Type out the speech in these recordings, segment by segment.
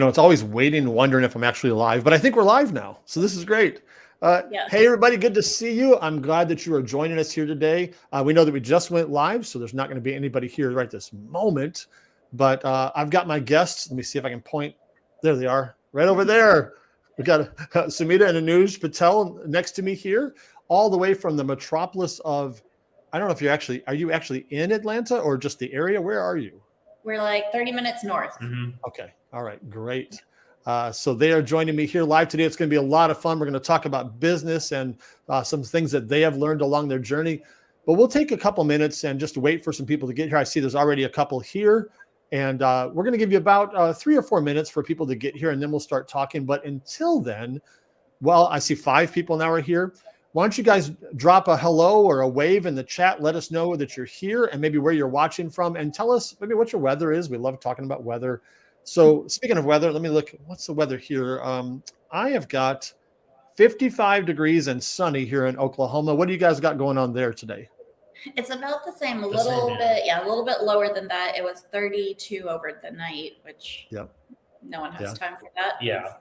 it's always waiting, wondering if I'm actually live, but I think we're live now. So this is great. Yes. Hey, everybody, good to see you. I'm glad that you are joining us here today. We know that we just went live, so there's not going to be anybody here right this moment, but I've got my guests. Let me see if I can point. There they are, right over there. We've got Sumita and Anuj Patel next to me here, all the way from the metropolis of, I don't know if are you actually in Atlanta or just the area? Where are you? We're like 30 minutes north. Mm-hmm. Okay. All right. Great. So they are joining me here live today. It's going to be a lot of fun. We're going to talk about business and some things that they have learned along their journey. But we'll take a couple minutes and just wait for some people to get here. I see there's already a couple here. And we're going to give you about 3 or 4 minutes for people to get here, and then we'll start talking. But until then, well, I see 5 people now are here. Why don't you guys drop a hello or a wave in the chat? Let us know that you're here and maybe where you're watching from, and tell us maybe what your weather is. We love talking about weather. So speaking of weather, let me look. What's the weather here? I have got 55 degrees and sunny here in Oklahoma. What do you guys got going on there today? It's about the same, a little bit lower than that. It was 32 over the night, which no one has time for that. Yeah.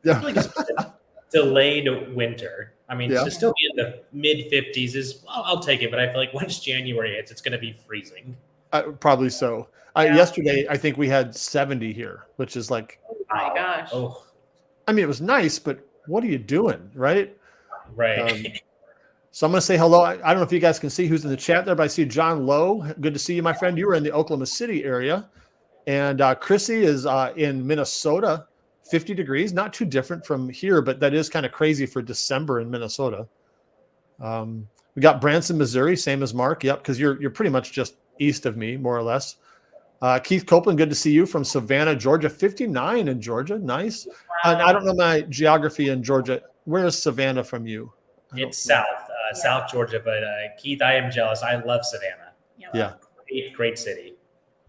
Yeah. Delayed winter. I mean, to still be in the mid 50s is, I'll take it. But I feel like once January hits, it's going to be freezing. Probably so. Yesterday, I think we had 70 here, which is like, oh my gosh. Oh. I mean, it was nice, but what are you doing? Right. Right. So I'm going to say hello. I don't know if you guys can see who's in the chat there, but I see John Lowe. Good to see you, my friend. You were in the Oklahoma City area. And Chrissy is in Minnesota, 50 degrees. Not too different from here, but that is kind of crazy for December in Minnesota. We got Branson, Missouri, same as Mark. Yep, because you're pretty much just east of me, more or less. Keith Copeland, good to see you from Savannah, Georgia. 59 in Georgia. Nice. Wow. I don't know my geography in Georgia. Where is Savannah from you? It's South Georgia, but Keith, I am jealous. I love Savannah. Yeah. Great city.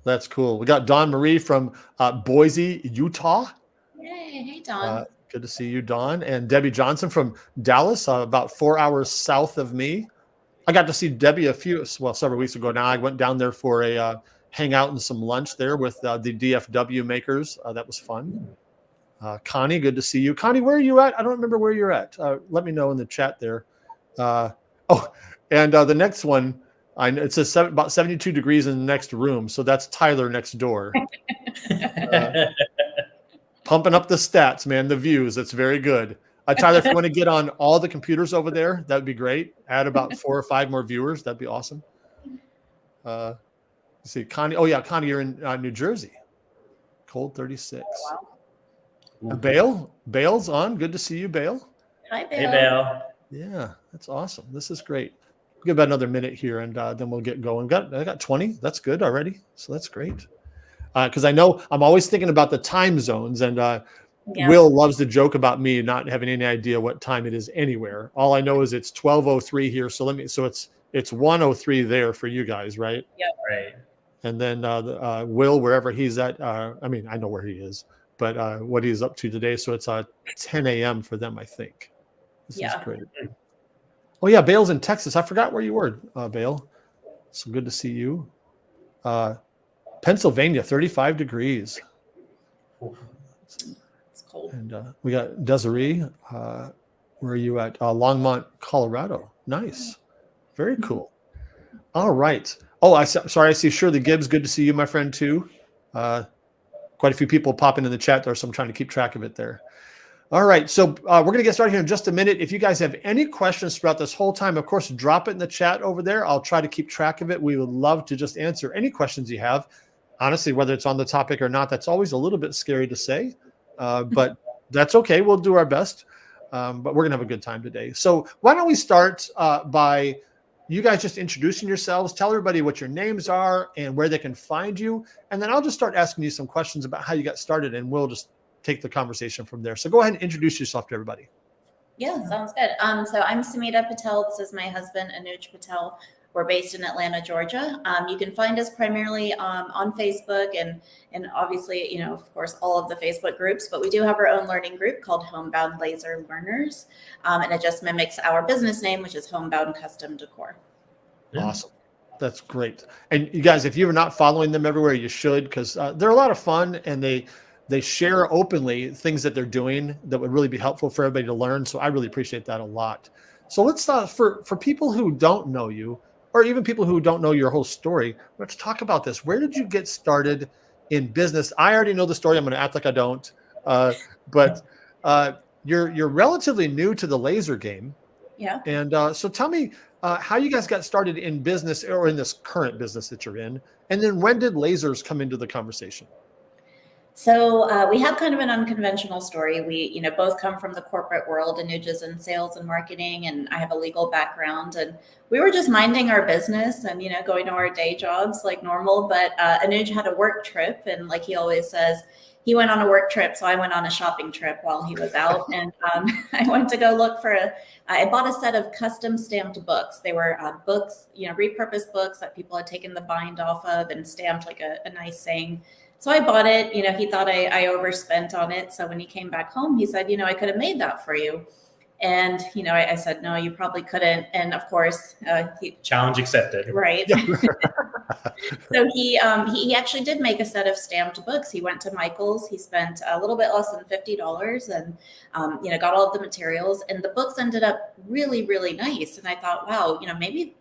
That's cool. We got Dawn Marie from Boise, Utah. Hey, Dawn. Good to see you, Dawn. And Debbie Johnson from Dallas, about 4 hours south of me. I got to see Debbie several weeks ago now. I went down there for a hangout and some lunch there with the DFW makers. That was fun. Connie, good to see you. Connie, where are you at? I don't remember where you're at. Let me know in the chat there. And the next one, it says about 72 degrees in the next room. So that's Tyler next door. Pumping up the stats, man, the views. That's very good. Tyler, if you want to get on all the computers over there, that would be great. Add about 4 or 5 more viewers. That'd be awesome. Let's see, Connie. Oh, yeah, Connie, you're in New Jersey. Cold 36. Oh, wow. Bale's on. Good to see you, Bale. Hi, Bale. Hey, Bale. Yeah, that's awesome. This is great. We'll give about another minute here, and then we'll get going. I got 20. That's good already. So that's great. Because I know I'm always thinking about the time zones, and Will loves to joke about me not having any idea what time it is anywhere. All I know is it's 12:03 here. So it's 1:03 there for you guys, right? Yeah. Right. And then Will, wherever he's at, I mean, I know where he is, but what he's up to today. So it's 10 a.m. for them, I think. This is great. Oh, yeah, Bale's in Texas. I forgot where you were, Bale. So good to see you. Pennsylvania, 35 degrees. It's cold. And we got Desiree. Where are you at? Longmont, Colorado. Nice. Very cool. All right. Oh, I see Shirley Gibbs. Good to see you, my friend, too. Quite a few people popping in the chat there, so I'm trying to keep track of it there. All right. So we're going to get started here in just a minute. If you guys have any questions throughout this whole time, of course, drop it in the chat over there. I'll try to keep track of it. We would love to just answer any questions you have. Honestly, whether it's on the topic or not, that's always a little bit scary to say, but that's okay. We'll do our best, but we're going to have a good time today. So why don't we start by you guys just introducing yourselves, tell everybody what your names are and where they can find you, and then I'll just start asking you some questions about how you got started, and we'll just take the conversation from there. So go ahead and introduce yourself to everybody. Yeah, sounds good. So I'm Sumita Patel. This is my husband, Anuj Patel. We're based in Atlanta, Georgia. You can find us primarily on Facebook and obviously, of course, all of the Facebook groups, but we do have our own learning group called Homebound Laser Learners. And it just mimics our business name, which is Homebound Custom Decor. Awesome. That's great. And you guys, if you're not following them everywhere, you should, because they're a lot of fun, and they They share openly things that they're doing that would really be helpful for everybody to learn. So I really appreciate that a lot. So let's for people who don't know you, or even people who don't know your whole story, let's talk about this. Where did you get started in business? I already know the story. I'm going to act like I don't. But you're relatively new to the laser game. Yeah. And so tell me how you guys got started in business, or in this current business that you're in. And then when did lasers come into the conversation? So we have kind of an unconventional story. We, both come from the corporate world. Anuj is in sales and marketing, and I have a legal background. And we were just minding our business and, going to our day jobs like normal. But Anuj had a work trip, and like he always says, he went on a work trip, so I went on a shopping trip while he was out. And I went to go look for I bought a set of custom stamped books. They were books, repurposed books that people had taken the bind off of and stamped like a nice saying. So I bought it. He thought I overspent on it. So when he came back home, he said, I could have made that for you. And, I said, no, you probably couldn't. And of course, challenge accepted. Right. So he actually did make a set of stamped books. He went to Michael's. He spent a little bit less than $50 and, got all of the materials. And the books ended up really, really nice. And I thought, wow, maybe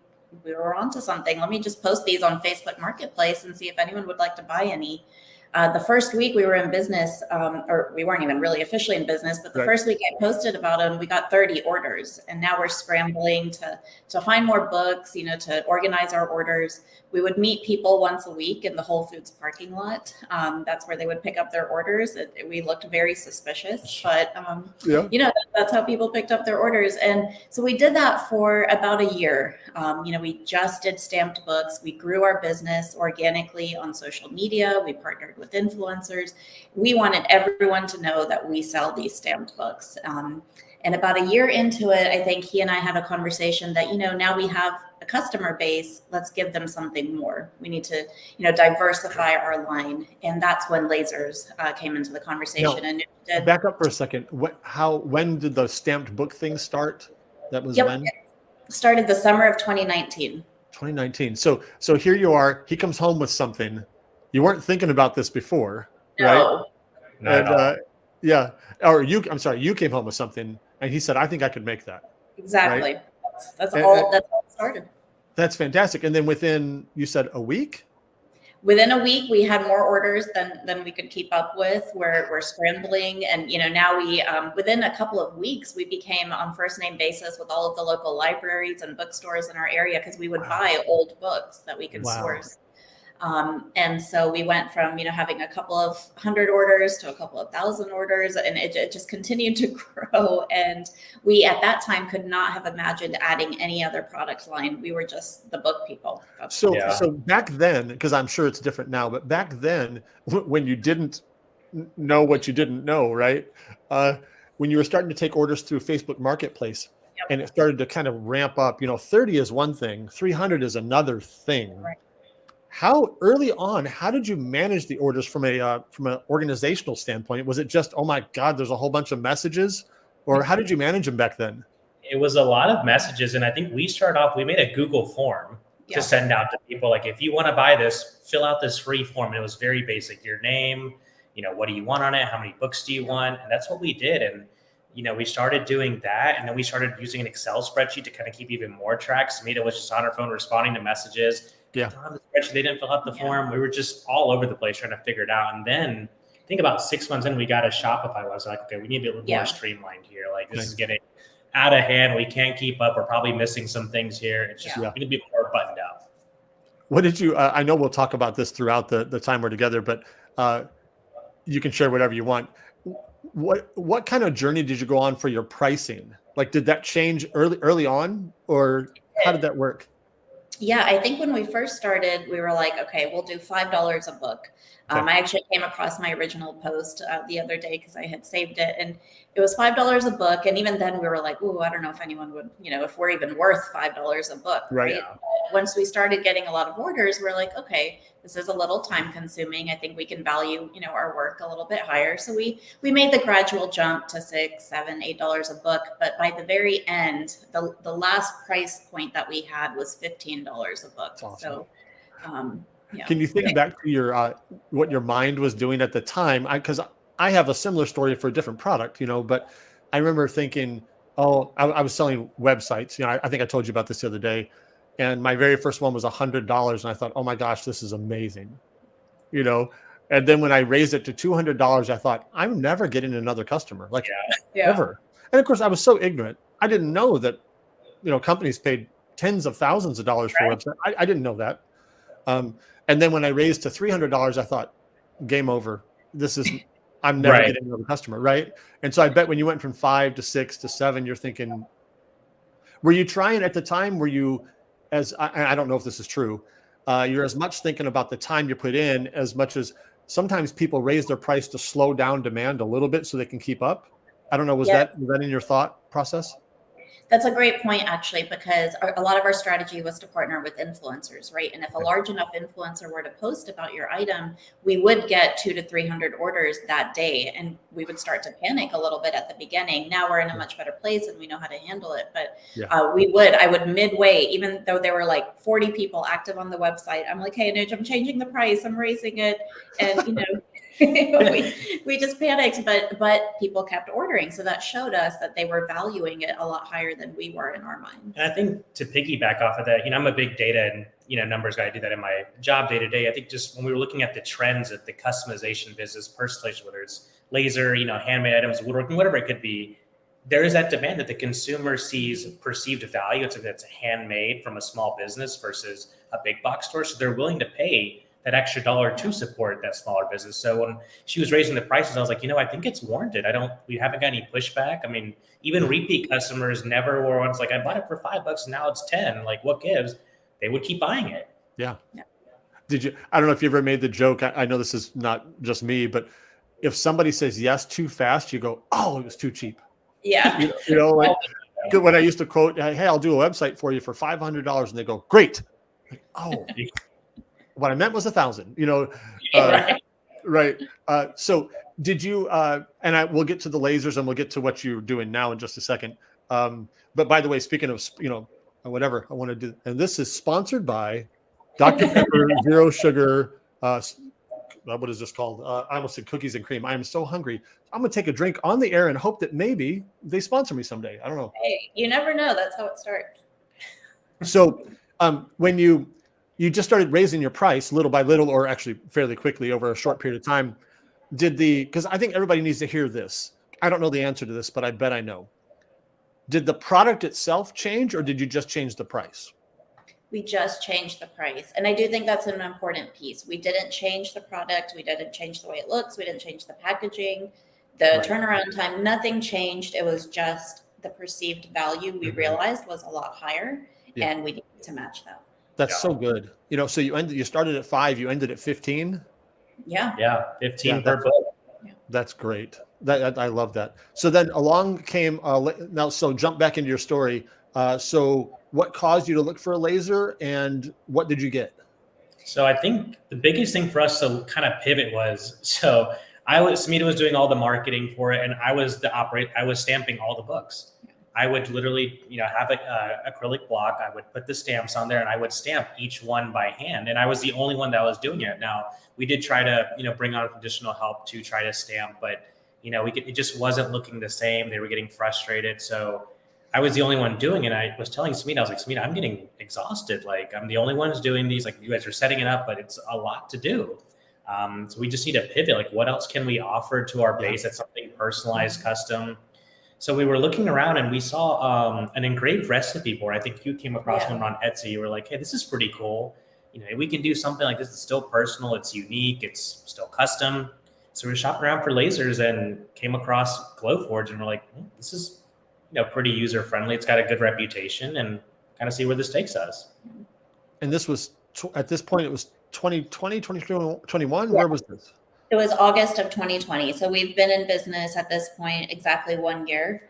we were onto something. Let me just post these on Facebook Marketplace and see if anyone would like to buy any. The first week we were in business, or we weren't even really officially in business, but the first week I posted about them, we got 30 orders. And now we're scrambling to find more books, to organize our orders. We would meet people once a week in the Whole Foods parking lot. That's where they would pick up their orders. We looked very suspicious, but that's how people picked up their orders. And so we did that for about a year. We just did stamped books. We grew our business organically on social media. We partnered with influencers. We wanted everyone to know that we sell these stamped books. And about a year into it, I think he and I had a conversation that, now we have a customer base, let's give them something more. We need to, diversify our line. And that's when lasers came into the conversation. Now, and back up for a second. When did the stamped book thing start? That was when? It started the summer of 2019. 2019. So here you are. He comes home with something. You weren't thinking about this before, No. right? Not at all. Yeah. Or I'm sorry, you came home with something and he said, I think I could make that. Exactly. Right? That's all it started. That's fantastic. And then within, you said a week? Within a week, we had more orders than we could keep up with. We're scrambling. And, now we, within a couple of weeks, we became on first name basis with all of the local libraries and bookstores in our area because we would buy old books that we could source. And so we went from, having a couple of hundred orders to a couple of thousand orders, and it just continued to grow. And we, at that time, could not have imagined adding any other product line. We were just the book people. So back then, because I'm sure it's different now, but back then when you didn't know what you didn't know, right? When you were starting to take orders through Facebook Marketplace, and it started to kind of ramp up, 30 is one thing, 300 is another thing. Right. How early on, how did you manage the orders from an organizational standpoint? Was it just, oh my God, there's a whole bunch of messages, or how did you manage them back then? It was a lot of messages. And I think we made a Google form to send out to people. Like, if you want to buy this, fill out this free form. And it was very basic, your name, what do you want on it? How many books do you want? And that's what we did. And, we started doing that. And then we started using an Excel spreadsheet to kind of keep even more track. Sumita was just on her phone responding to messages. Yeah. On the spreadsheet, they didn't fill out the form. We were just all over the place trying to figure it out. And then I think about 6 months in, we got a Shopify website. Like, okay, we need to be a little more streamlined here. Like, this is getting out of hand. We can't keep up. We're probably missing some things here. It's just we need to be more buttoned up. What did you? I know we'll talk about this throughout the time we're together, but you can share whatever you want. What kind of journey did you go on for your pricing? Like, did that change early on, or how did that work? Yeah, I think when we first started, we were like, okay, we'll do $5 a book. I actually came across my original post the other day because I had saved it, and it was $5 a book. And even then we were like, ooh, I don't know if anyone would, if we're even worth $5 a book. Right. Once we started getting a lot of orders, we're like, okay, this is a little time consuming. I think we can value, our work a little bit higher. So we made the gradual jump to $6, $7, $8 a book. But by the very end, the last price point that we had was $15 a book. Awesome. So Yeah. Can you think back to your what your mind was doing at the time? Because I have a similar story for a different product, but I remember thinking, oh, I was selling websites. I think I told you about this the other day, and my very first one was $100, and I thought, oh my gosh, this is amazing, And then when I raised it to $200, I thought, I'm never getting another customer, like ever. And of course, I was so ignorant. I didn't know that, companies paid tens of thousands of dollars for websites. I didn't know that. And then when I raised to $300, I thought, game over. I'm never getting another customer, right? And so I bet when you went from 5 to 6 to 7, you're thinking, were you trying at the time? Were you, I don't know if this is true, you're as much thinking about the time you put in as much as sometimes people raise their price to slow down demand a little bit so they can keep up. I don't know. Was that in your thought process? That's a great point, actually, because a lot of our strategy was to partner with influencers, right? And if a large enough influencer were to post about your item, we would get 200 to 300 orders that day, and we would start to panic a little bit at the beginning. Now we're in a much better place and we know how to handle it. But I would midway, even though there were like 40 people active on the website, I'm like, hey, Anuj, I'm changing the price, I'm raising it, and we just panicked, but people kept ordering. So that showed us that they were valuing it a lot higher than we were in our minds. And I think to piggyback off of that, I'm a big data and, numbers guy. I do that in my job day to day. I think just when we were looking at the trends of the customization business, personalization, whether it's laser, handmade items, woodworking, whatever it could be, there is that demand that the consumer sees perceived value. It's that's handmade from a small business versus a big box store. So they're willing to pay that extra dollar to support that smaller business. So when she was raising the prices, I was like, I think it's warranted. We haven't got any pushback. I mean, even repeat customers never were once like, I bought it for $5 and now it's 10. Like, what gives? They would keep buying it. Yeah. I don't know if you ever made the joke. I know this is not just me, but if somebody says yes too fast, you go, oh, it was too cheap. Yeah. When I used to quote, hey, I'll do a website for you for $500. And they go, great. Like, oh, what I meant was 1,000, right. So did you, and we'll get to the lasers and we'll get to what you're doing now in just a second. But by the way, speaking of, whatever I want to do, and this is sponsored by Dr. Pepper, Zero Sugar. What is this called? I almost said cookies and cream. I am so hungry. I'm going to take a drink on the air and hope that maybe they sponsor me someday. I don't know. Hey, you never know. That's how it starts. So when you just started raising your price little by little, or actually fairly quickly over a short period of time, because I think everybody needs to hear this. I don't know the answer to this, but I bet I know. Did the product itself change, or did you just change the price? We just changed the price. And I do think that's an important piece. We didn't change the product. We didn't change the way it looks. We didn't change the packaging, the turnaround time. Nothing changed. It was just the perceived value we realized was a lot higher, and we needed to match that. That's so good. So you started at 5, you ended at 15. Yeah. 15 per book. That's great. That I love that. So then along came now. So jump back into your story. So what caused you to look for a laser, and what did you get? So I think the biggest thing for us to kind of pivot was, Sumita was doing all the marketing for it, and I was I was stamping all the books. I would literally, have an acrylic block. I would put the stamps on there and I would stamp each one by hand. And I was the only one that was doing it. Now, we did try to, bring on additional help to try to stamp, but, it just wasn't looking the same. They were getting frustrated. So I was the only one doing it. I was telling Sumita, I was like, Sumita, I'm getting exhausted. Like, I'm the only one who's doing these. Like, you guys are setting it up, but it's a lot to do. So we just need to pivot. Like, what else can we offer to our base that's something personalized, custom? So we were looking around and we saw an engraved recipe board. I think you came across one on Etsy. You were like, hey, this is pretty cool. We can do something like this. It's still personal. It's unique. It's still custom. So we're shopping around for lasers and came across Glowforge and we're like, this is pretty user friendly. It's got a good reputation, and kind of see where this takes us. And this was at this point, it was 2020, 2021. Where was this? It was August of 2020. So we've been in business at this point exactly 1 year.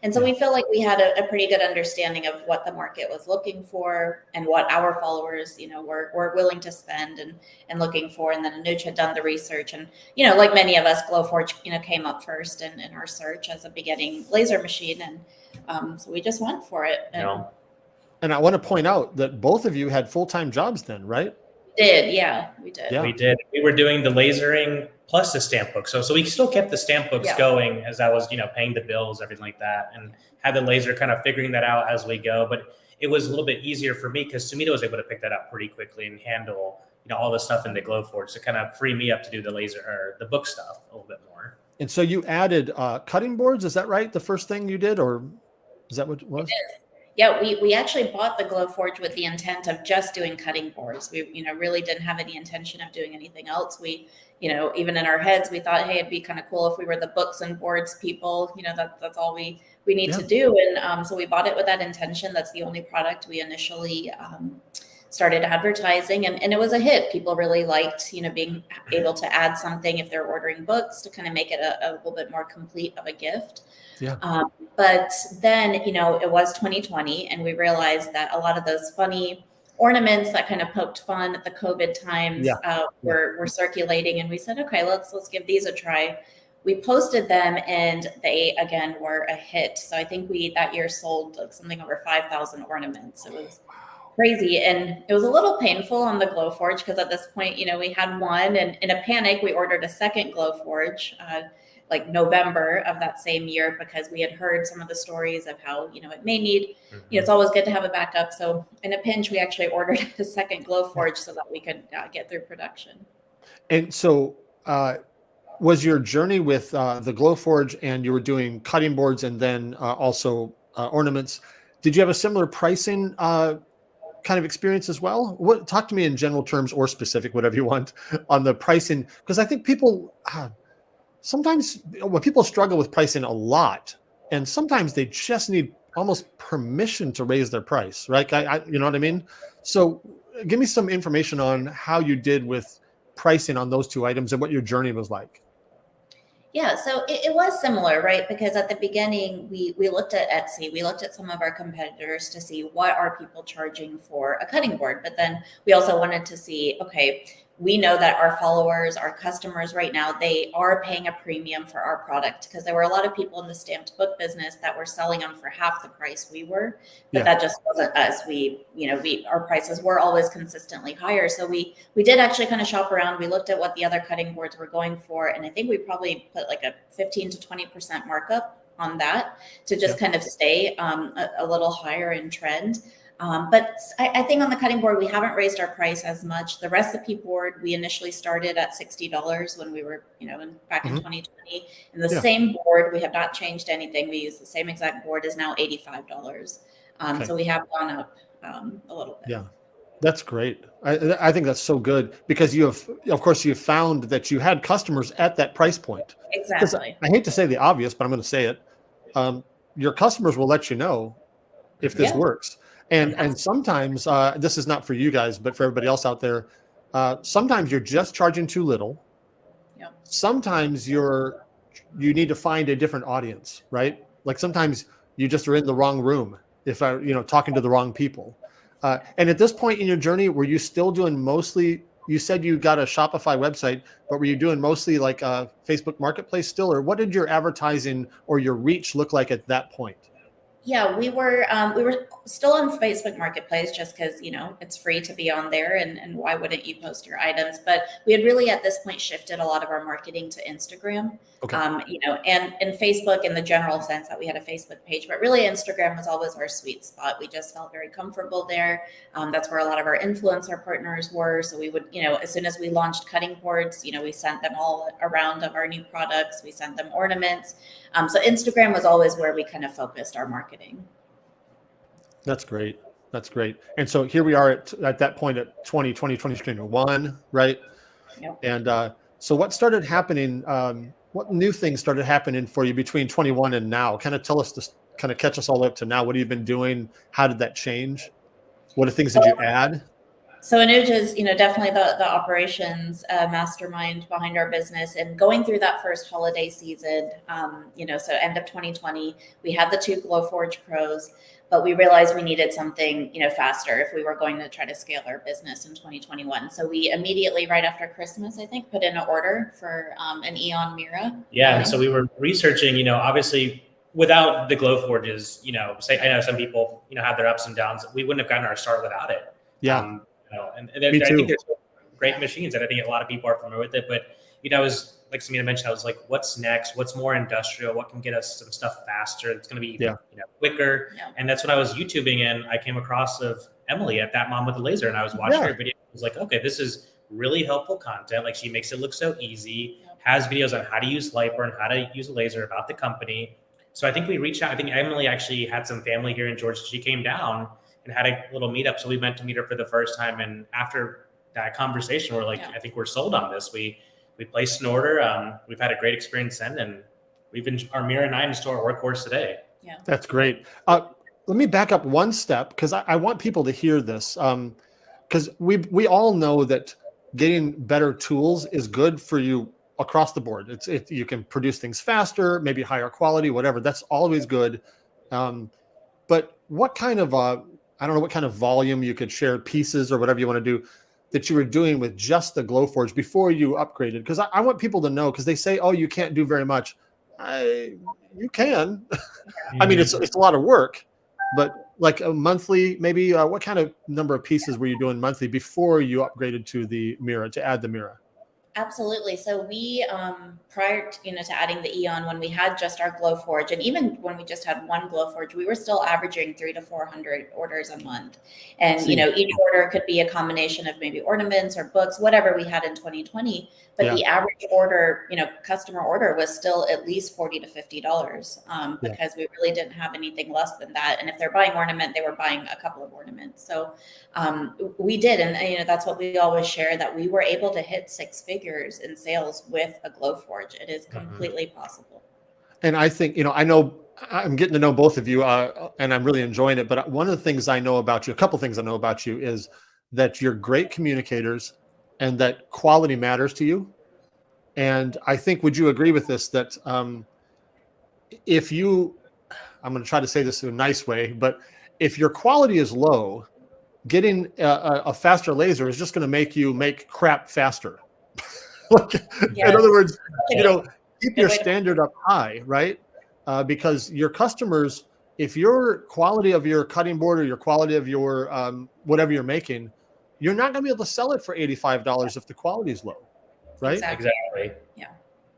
And so we feel like we had a pretty good understanding of what the market was looking for and what our followers, were willing to spend and looking for. And then Anuj had done the research, and, like many of us, Glowforge, came up first in our search as a beginning laser machine. And so we just went for it. And I want to point out that both of you had full-time jobs then, right? Did, yeah, we did. Yeah. We did. We were doing the lasering plus the stamp book. So we still kept the stamp books going as I was, paying the bills, everything like that, and had the laser kind of figuring that out as we go. But it was a little bit easier for me because Sumita was able to pick that up pretty quickly and handle, all the stuff in the Glowforge to kind of free me up to do the laser or the book stuff a little bit more. And so you added cutting boards. Is that right? The first thing you did, or is that what it was? Yeah, we actually bought the Glowforge with the intent of just doing cutting boards. We, really didn't have any intention of doing anything else. We, even in our heads, we thought, hey, it'd be kind of cool if we were the books and boards people. That's all we need to do. And so we bought it with that intention. That's the only product we initially started advertising, and it was a hit. People really liked, being able to add something if they're ordering books to kind of make it a little bit more complete of a gift. Yeah. But then, it was 2020, and we realized that a lot of those funny ornaments that kind of poked fun at the COVID times were circulating, and we said, okay, let's give these a try. We posted them, and they again were a hit. So I think we that year sold like something over 5,000 ornaments. It was crazy, and it was a little painful on the Glowforge because at this point, we had one, and in a panic, we ordered a second Glowforge. Like November of that same year, because we had heard some of the stories of how, it may need, it's always good to have a backup. So in a pinch, we actually ordered a second Glowforge so that we could get through production. And so was your journey with the Glowforge, and you were doing cutting boards and then also ornaments, did you have a similar pricing kind of experience as well? Talk to me in general terms or specific, whatever you want, on the pricing, because I think people... sometimes when people struggle with pricing a lot, and sometimes they just need almost permission to raise their price, right? You know what I mean? So give me some information on how you did with pricing on those two items and what your journey was like. Yeah, so it was similar, right? Because at the beginning, we looked at Etsy, we looked at some of our competitors to see what are people charging for a cutting board. But then we also wanted to see, okay, we know that our followers, our customers right now, they are paying a premium for our product, because there were a lot of people in the stamped book business that were selling them for half the price we were, but that just wasn't us. Our prices were always consistently higher. So we did actually kind of shop around. We looked at what the other cutting boards were going for, and I think we probably put like a 15 to 20% markup on that to just kind of stay a little higher in trend. But I think on the cutting board, we haven't raised our price as much. The recipe board, we initially started at $60 when we were, back in 2020. And the same board, we have not changed anything. We use the same exact board, is now $85. So we have gone up a little bit. Yeah, that's great. I think that's so good, because you found that you had customers at that price point. Exactly. I hate to say the obvious, but I'm going to say it. Your customers will let you know if this works. And sometimes this is not for you guys, but for everybody else out there, sometimes you're just charging too little. Yep. Sometimes you need to find a different audience, right? Like sometimes you just are in the wrong room talking to the wrong people. And at this point in your journey, were you still doing mostly, you said you got a Shopify website, but were you doing mostly like a Facebook Marketplace still, or what did your advertising or your reach look like at that point? Yeah, we were still on Facebook Marketplace just because, it's free to be on there, and why wouldn't you post your items? But we had really at this point shifted a lot of our marketing to Instagram, and Facebook in the general sense that we had a Facebook page, but really Instagram was always our sweet spot. We just felt very comfortable there. That's where a lot of our influencer partners were. So we would, as soon as we launched cutting boards, we sent them all around of our new products. We sent them ornaments. So Instagram was always where we kind of focused our marketing. That's great. That's great. And so here we are at that point at 2021, right? Yep. And so what started happening? What new things started happening for you between 21 and now? Kind of tell us this, kind of catch us all up to now. What have you been doing? How did that change? What are things did you add? So Anuj is, definitely the operations mastermind behind our business, and going through that first holiday season, so end of 2020, we had the two Glowforge Pros, but we realized we needed something, faster if we were going to try to scale our business in 2021. So we immediately, right after Christmas, I think, put in an order for an Eon Mira. Yeah, and so we were researching, obviously without the Glowforges, I know some people, have their ups and downs. We wouldn't have gotten our start without it. Yeah. And Me too. I think there's great machines, and I think a lot of people are familiar with it. But I was like Samita mentioned, I was like, what's next? What's more industrial? What can get us some stuff faster? It's going to be quicker. Yeah. And that's when I was YouTubing, and I came across of Emily at That Mom with a Laser, and I was watching her video. I was like, okay, this is really helpful content. Like, she makes it look so easy. Has videos on how to use Liper and how to use a laser, about the company. So I think we reached out. I think Emily actually had some family here in Georgia. She came down and had a little meetup. So we meant to meet her for the first time. And after that conversation, we're like, I think we're sold on this. We placed an order. We've had a great experience then, and we've been our Mira 9 is still our workhorse today. Yeah, that's great. Let me back up one step, because I want people to hear this. Because we all know that getting better tools is good for you across the board. You can produce things faster, maybe higher quality, whatever. That's always good. But what kind of I don't know what kind of volume you could share, pieces or whatever you want to do, that you were doing with just the Glowforge before you upgraded? Because I want people to know, because they say, oh, you can't do very much. You can. I mean, it's a lot of work, but like a monthly, maybe what kind of number of pieces were you doing monthly before you upgraded to the Mira, to add the Mira? Absolutely. So we, prior to, to adding the Eon, when we had just our Glowforge, and even when we just had one Glowforge, we were still averaging 300 to 400 orders a month. And, each order could be a combination of maybe ornaments or books, whatever we had in 2020. But the average order, customer order was still at least $40 to $50, because we really didn't have anything less than that. And if they're buying ornament, they were buying a couple of ornaments. So we did. And, that's what we always share, that we were able to hit 6 figures in sales with a Glowforge. It is completely possible. And I think, I know I'm getting to know both of you, and I'm really enjoying it. But one of the things I know about you, a couple things I know about you, is that you're great communicators and that quality matters to you. And I think, would you agree with this, that if you, I'm going to try to say this in a nice way, but if your quality is low, getting a faster laser is just going to make you make crap faster. In other words, keep your standard up high, right? Because your customers, if your quality of your cutting board or your quality of your whatever you're making, you're not going to be able to sell it for $85 if the quality is low, right? Exactly. Yeah.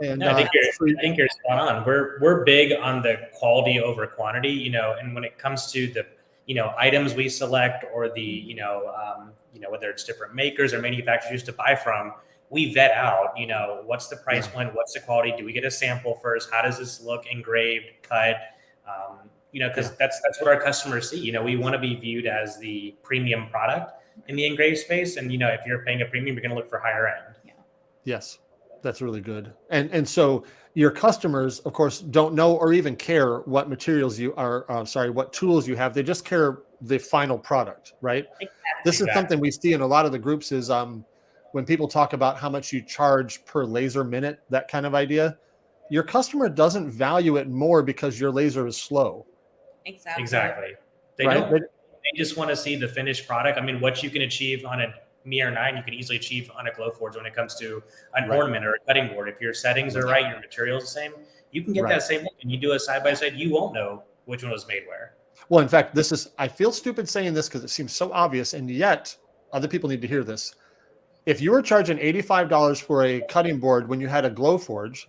And I think you're spot on. We're big on the quality over quantity, and when it comes to the items we select, or the whether it's different makers or manufacturers to buy from, we vet out, what's the price point, what's the quality, do we get a sample first, how does this look, engraved, cut, because that's what our customers see. We want to be viewed as the premium product in the engraved space, and if you're paying a premium, you're going to look for higher end. Yes, that's really good. And so your customers, of course, don't know or even care what materials you are, what tools you have. They just care the final product, right? This is something we see in a lot of the groups, is when people talk about how much you charge per laser minute, that kind of idea. Your customer doesn't value it more because your laser is slow. Exactly. They don't. They just want to see the finished product. I mean, what you can achieve on a Mira 9, you can easily achieve on a Glowforge when it comes to an ornament or a cutting board. If your settings are right, your material's the same, you can get that same look, and you do a side by side, you won't know which one was made where. Well, in fact, I feel stupid saying this because it seems so obvious, and yet other people need to hear this. If you were charging $85 for a cutting board when you had a Glowforge,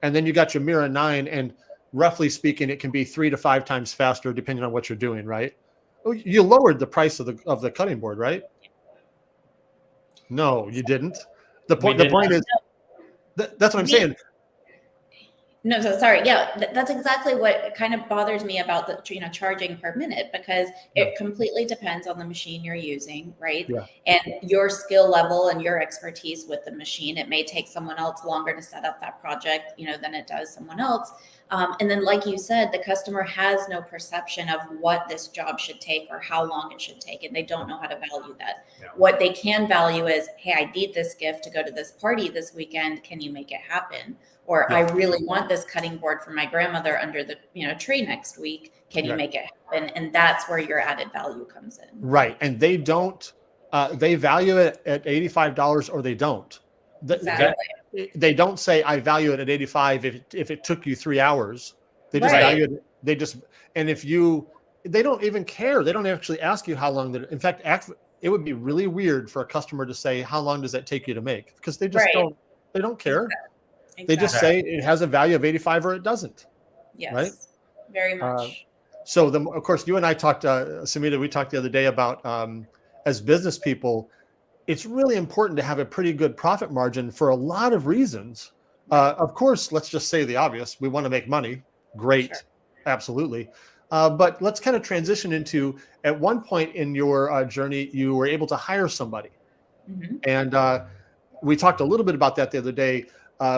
and then you got your Mira 9, and roughly speaking, it can be 3 to 5 times faster depending on what you're doing, right? You lowered the price of the cutting board, right? No, you didn't. The point is, that's what I'm saying. No, so sorry. Yeah, that's exactly what kind of bothers me about the charging per minute, because it completely depends on the machine you're using, right? Yeah. And your skill level and your expertise with the machine. It may take someone else longer to set up that project, than it does someone else. And then, like you said, the customer has no perception of what this job should take or how long it should take, and they don't know how to value that. Yeah. What they can value is, hey, I need this gift to go to this party this weekend. Can you make it happen? Or I really want this cutting board for my grandmother under the tree next week. Can you make it happen? And that's where your added value comes in. Right. And they don't, they value it at $85 or they don't. Exactly. They don't say, I value it at 85 if it took you 3 hours. They just value it. They don't even care. They don't actually ask you how long in fact, it would be really weird for a customer to say, how long does that take you to make? Because they just Right. don't care. Exactly. They just say it has a value of 85 or it doesn't. Yes. Right? Very much. So of course, you and I talked, Sumita, we talked the other day about as business people, it's really important to have a pretty good profit margin for a lot of reasons. Of course, let's just say the obvious. We want to make money. Great. Sure. Absolutely. But let's kind of transition into, at one point in your journey, you were able to hire somebody. Mm-hmm. And we talked a little bit about that the other day.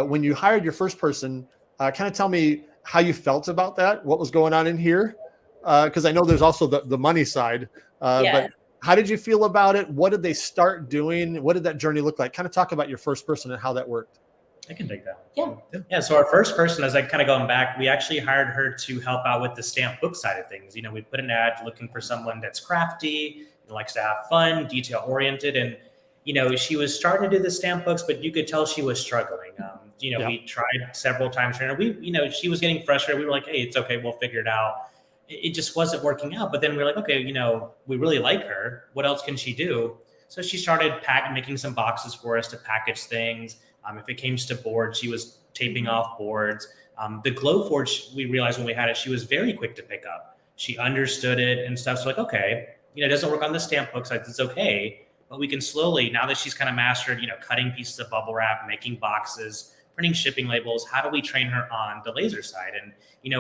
When you hired your first person, kind of tell me how you felt about that, what was going on in here? Because I know there's also the money side. Yes. But how did you feel about it? What did they start doing? What did that journey look like? Kind of talk about your first person and how that worked. I can take that. Yeah. So our first person, as I kind of going back, we actually hired her to help out with the stamp book side of things. We put an ad looking for someone that's crafty and likes to have fun, detail oriented. And, she was starting to do the stamp books, but you could tell she was struggling. We tried several times. She was getting frustrated. We were like, hey, it's okay. We'll figure it out. It just wasn't working out. But then we were like, okay, we really like her. What else can she do? So she started making some boxes for us to package things. If it came to boards, she was taping off boards. The Glowforge, we realized when we had it, she was very quick to pick up. She understood it and stuff. So like, okay, it doesn't work on the stamp books. It's okay. But we can slowly, now that she's kind of mastered, cutting pieces of bubble wrap, making boxes, printing shipping labels, how do we train her on the laser side? And,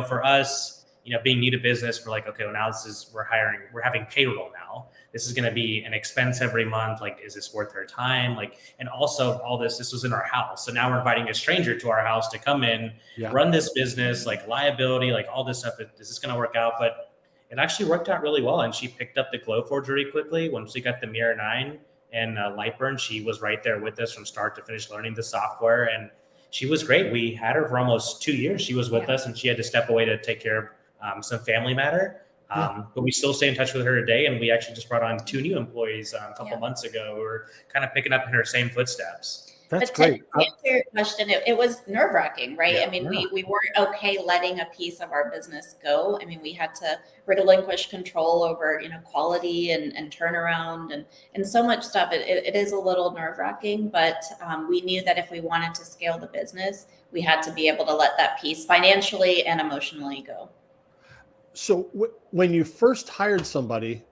for us, being new to business, we're like, okay, well, now we're having payroll now. This is going to be an expense every month. Like, is this worth her time? And also all this was in our house. So now we're inviting a stranger to our house to come in, run this business, liability, all this stuff. Is this going to work out? But it actually worked out really well. And she picked up the Glowforge really quickly. Once we got the Mirror 9 and Lightburn, she was right there with us from start to finish learning the software. And she was great. We had her for almost 2 years. She was with us and she had to step away to take care of some family matter. But we still stay in touch with her today. And we actually just brought on 2 new employees a couple months ago who are kind of picking up in her same footsteps. That's great. To answer your question, it was nerve-wracking, right? Yeah, I mean, we weren't okay letting a piece of our business go. I mean, we had to relinquish control over, quality and turnaround and so much stuff. It is a little nerve-wracking, but we knew that if we wanted to scale the business, we had to be able to let that piece financially and emotionally go. So when you first hired somebody,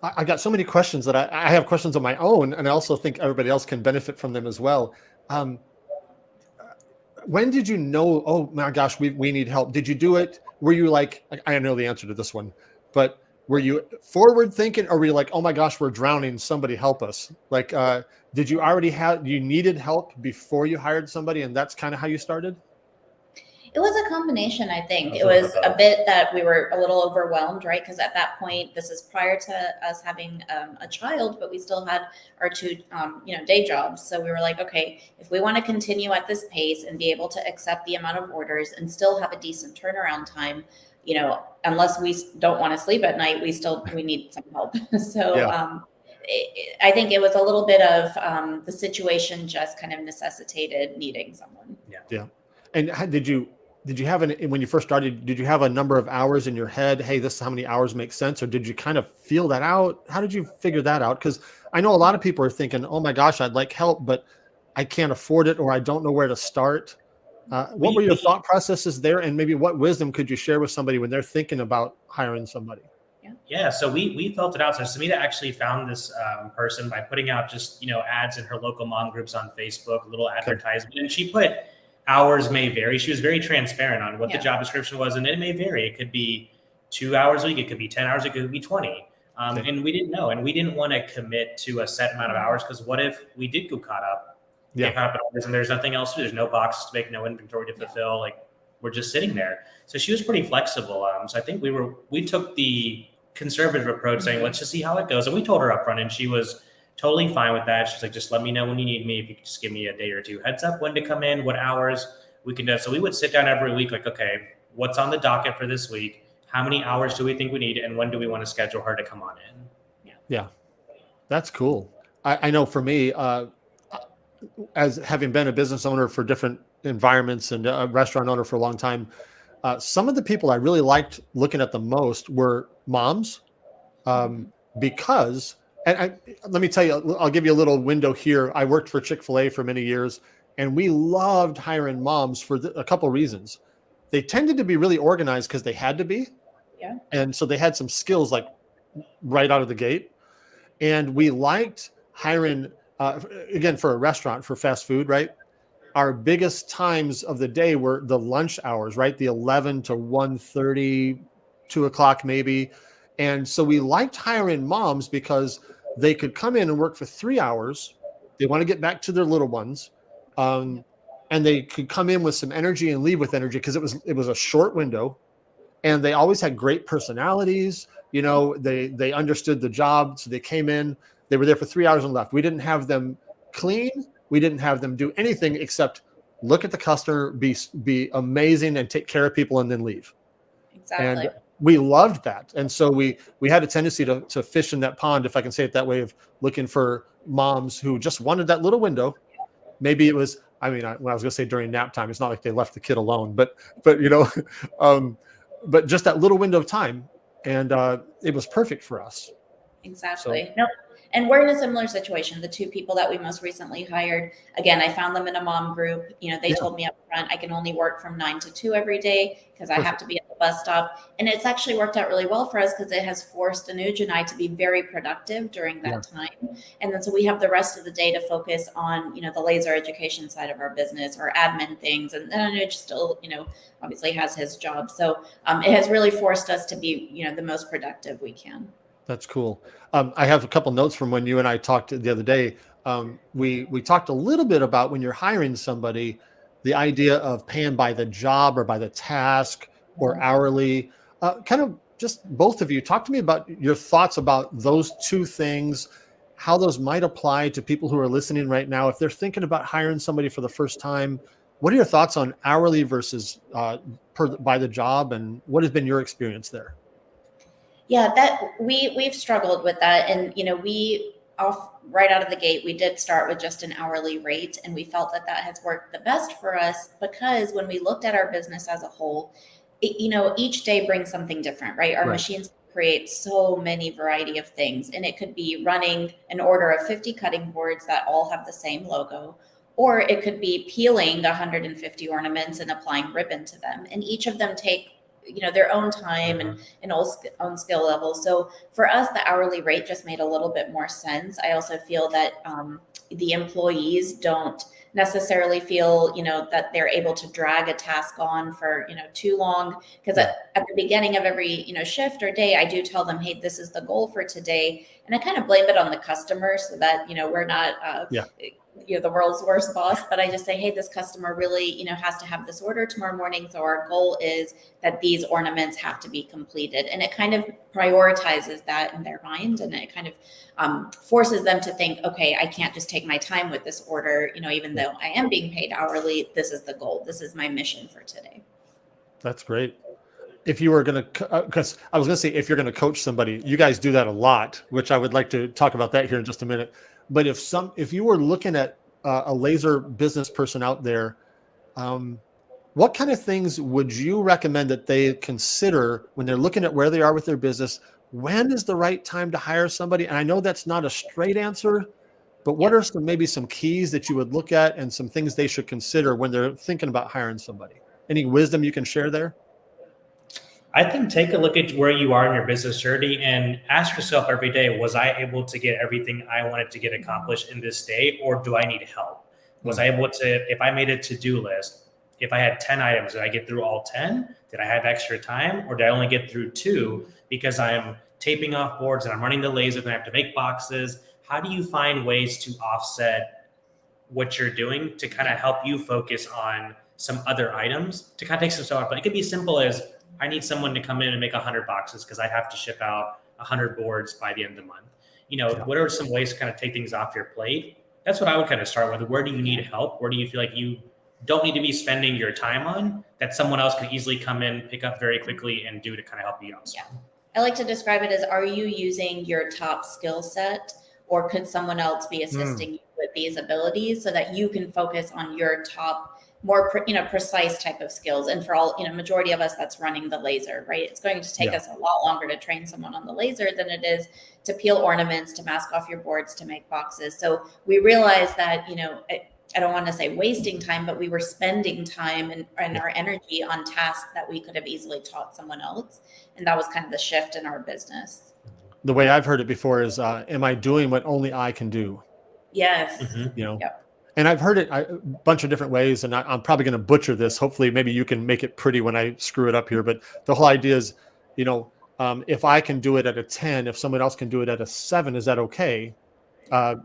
I got so many questions that I have questions of my own, and I also think everybody else can benefit from them as well. When did you know, oh my gosh, we need help? Did you do it? Were you like, I know the answer to this one, but were you forward thinking, or were you like, oh my gosh, we're drowning, somebody help us? Did you already you needed help before you hired somebody, and that's kind of how you started? It was a combination, I think. It was a bit that we were a little overwhelmed, right? Because at that point, this is prior to us having a child, but we still had our 2, day jobs. So we were like, okay, if we want to continue at this pace and be able to accept the amount of orders and still have a decent turnaround time, unless we don't want to sleep at night, we need some help. So I think it was a little bit of the situation just kind of necessitated needing someone. Yeah. And did you have when you first started, did you have a number of hours in your head? Hey, this is how many hours make sense? Or did you kind of feel that out? How did you figure that out? Because I know a lot of people are thinking, oh my gosh, I'd like help, but I can't afford it, or I don't know where to start. What were your thought processes there? And maybe what wisdom could you share with somebody when they're thinking about hiring somebody? Yeah. So we felt it out. So Sumita actually found this person by putting out just, ads in her local mom groups on Facebook, a little advertisement. And she put, hours may vary. She was very transparent on what the job description was, and it may vary. It could be 2 hours a week. It could be 10 hours. It could be 20. And we didn't know, and we didn't want to commit to a set amount of hours, because what if we did get caught up in orders and there's nothing else to do? There's no boxes to make, no inventory to fulfill. We're just sitting there. So she was pretty flexible. So I think we took the conservative approach, saying, let's just see how it goes. And we told her up front, and she was totally fine with that. She's like, just let me know when you need me. If you could just give me a day or 2 heads up when to come in, what hours we can do. So we would sit down every week, like, okay, what's on the docket for this week? How many hours do we think we need? And when do we want to schedule her to come on in? Yeah. That's cool. I know for me, as having been a business owner for different environments and a restaurant owner for a long time, some of the people I really liked looking at the most were moms. because, let me tell you, I'll give you a little window here. I worked for Chick-fil-A for many years, and we loved hiring moms for a couple of reasons. They tended to be really organized because they had to be. Yeah. And so they had some skills like right out of the gate. And we liked hiring, again, for a restaurant, for fast food, right? Our biggest times of the day were the lunch hours, right? The 11 to 1:30, 2 o'clock maybe. And so we liked hiring moms because they could come in and work for 3 hours. They want to get back to their little ones. And they could come in with some energy and leave with energy because it was a short window. And they always had great personalities. They understood the job. So they came in, they were there for 3 hours and left. We didn't have them clean. We didn't have them do anything except look at the customer, be amazing and take care of people and then leave. Exactly. And we loved that. And so we had a tendency to fish in that pond, if I can say it that way, of looking for moms who just wanted that little window. Maybe it was, when I was going to say during nap time, it's not like they left the kid alone, but but just that little window of time. And it was perfect for us. Exactly. So, no, and we're in a similar situation. The two people that we most recently hired, again, I found them in a mom group. They told me up front, I can only work from 9 to 2 every day because I have to be at the bus stop. And it's actually worked out really well for us because it has forced Anuj and I to be very productive during that time. And then so we have the rest of the day to focus on, the laser education side of our business or admin things. And then Anuj still, obviously has his job. So it has really forced us to be, the most productive we can. That's cool. I have a couple notes from when you and I talked the other day. We talked a little bit about when you're hiring somebody, the idea of paying by the job or by the task or hourly. Kind of just both of you, talk to me about your thoughts about those two things, how those might apply to people who are listening right now. If they're thinking about hiring somebody for the first time, what are your thoughts on hourly versus by the job, and what has been your experience there? Yeah, that we've struggled with that. And, we right out of the gate, we did start with just an hourly rate. And we felt that has worked the best for us because when we looked at our business as a whole, each day brings something different, right? Our machines create so many variety of things. And it could be running an order of 50 cutting boards that all have the same logo, or it could be peeling 150 ornaments and applying ribbon to them. And each of them take their own time and own skill level. So for us, the hourly rate just made a little bit more sense. I also feel that the employees don't necessarily feel, that they're able to drag a task on for, too long. Because at the beginning of every, shift or day, I do tell them, hey, this is the goal for today. And I kind of blame it on the customer so that, we're not, the world's worst boss, but I just say, hey, this customer really, has to have this order tomorrow morning. So our goal is that these ornaments have to be completed. And it kind of prioritizes that in their mind. And it kind of forces them to think, okay, I can't just take my time with this order. Even though I am being paid hourly, this is the goal. This is my mission for today. That's great. If you were going to, because I was going to say, if you're going to coach somebody, you guys do that a lot, which I would like to talk about that here in just a minute. But if you were looking at a laser business person out there, what kind of things would you recommend that they consider when they're looking at where they are with their business? When is the right time to hire somebody? And I know that's not a straight answer, but what are maybe some keys that you would look at and some things they should consider when they're thinking about hiring somebody? Any wisdom you can share there? I think take a look at where you are in your business journey and ask yourself every day, was I able to get everything I wanted to get accomplished in this day, or do I need help? Was I able to, if I made a to-do list, if I had 10 items, did I get through all 10? Did I have extra time, or did I only get through 2 because I'm taping off boards and I'm running the laser and I have to make boxes? How do you find ways to offset what you're doing to kind of help you focus on some other items to kind of take some stuff off? But it could be simple as, I need someone to come in and make 100 boxes because I have to ship out 100 boards by the end of the month. What are some ways to kind of take things off your plate? That's what I would kind of start with. Where do you need help? Where do you feel like you don't need to be spending your time on that someone else can easily come in, pick up very quickly and do to kind of help you out? Yeah. I like to describe it as, are you using your top skill set, or could someone else be assisting you with these abilities so that you can focus on your top more precise type of skills. And for all, majority of us, that's running the laser, right? It's going to take us a lot longer to train someone on the laser than it is to peel ornaments, to mask off your boards, to make boxes. So we realized that, I don't want to say wasting time, but we were spending time and our energy on tasks that we could have easily taught someone else. And that was kind of the shift in our business. The way I've heard it before is, am I doing what only I can do? Yes. Yep. And I've heard it a bunch of different ways, and I'm probably going to butcher this. Hopefully, maybe you can make it pretty when I screw it up here. But the whole idea is, if I can do it at a 10, if someone else can do it at a 7, is that okay?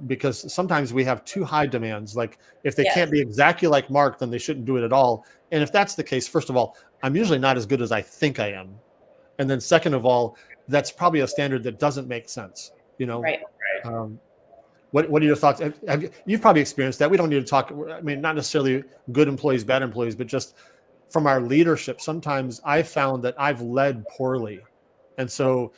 Because sometimes we have too high demands. Like if they can't be exactly like Mark, then they shouldn't do it at all. And if that's the case, first of all, I'm usually not as good as I think I am. And then second of all, that's probably a standard that doesn't make sense. Right. What are your thoughts? You've probably experienced that. We don't need to talk. I mean, not necessarily good employees, bad employees, but just from our leadership. Sometimes I've found that I've led poorly. And so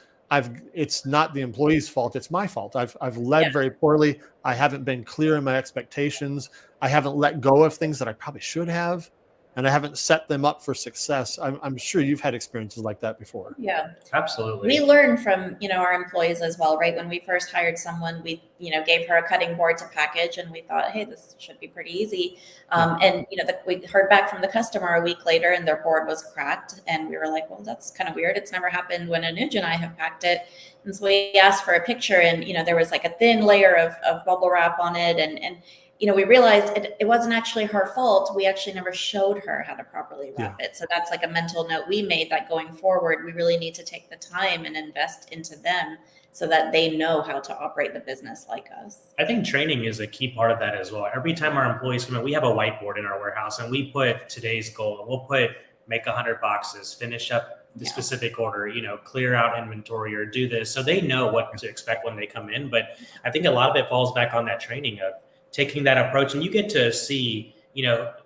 it's not the employee's fault. It's my fault. I've led very poorly. I haven't been clear in my expectations. I haven't let go of things that I probably should have. And I haven't set them up for success. I'm sure you've had experiences like that before. Yeah, absolutely. We learn from, our employees as well, right? When we first hired someone, we, gave her a cutting board to package and we thought, hey, this should be pretty easy. And, we heard back from the customer a week later and their board was cracked. And we were like, well, that's kind of weird. It's never happened when Anuj and I have packed it. And so we asked for a picture and, there was like a thin layer of bubble wrap on it. And we realized it wasn't actually her fault. We actually never showed her how to properly wrap it. So that's like a mental note we made that going forward, we really need to take the time and invest into them so that they know how to operate the business like us. I think training is a key part of that as well. Every time our employees come in, we have a whiteboard in our warehouse and we put today's goal. We'll put make 100 boxes, finish up the specific order, clear out inventory or do this. So they know what to expect when they come in. But I think a lot of it falls back on that training of taking that approach. And you get to see,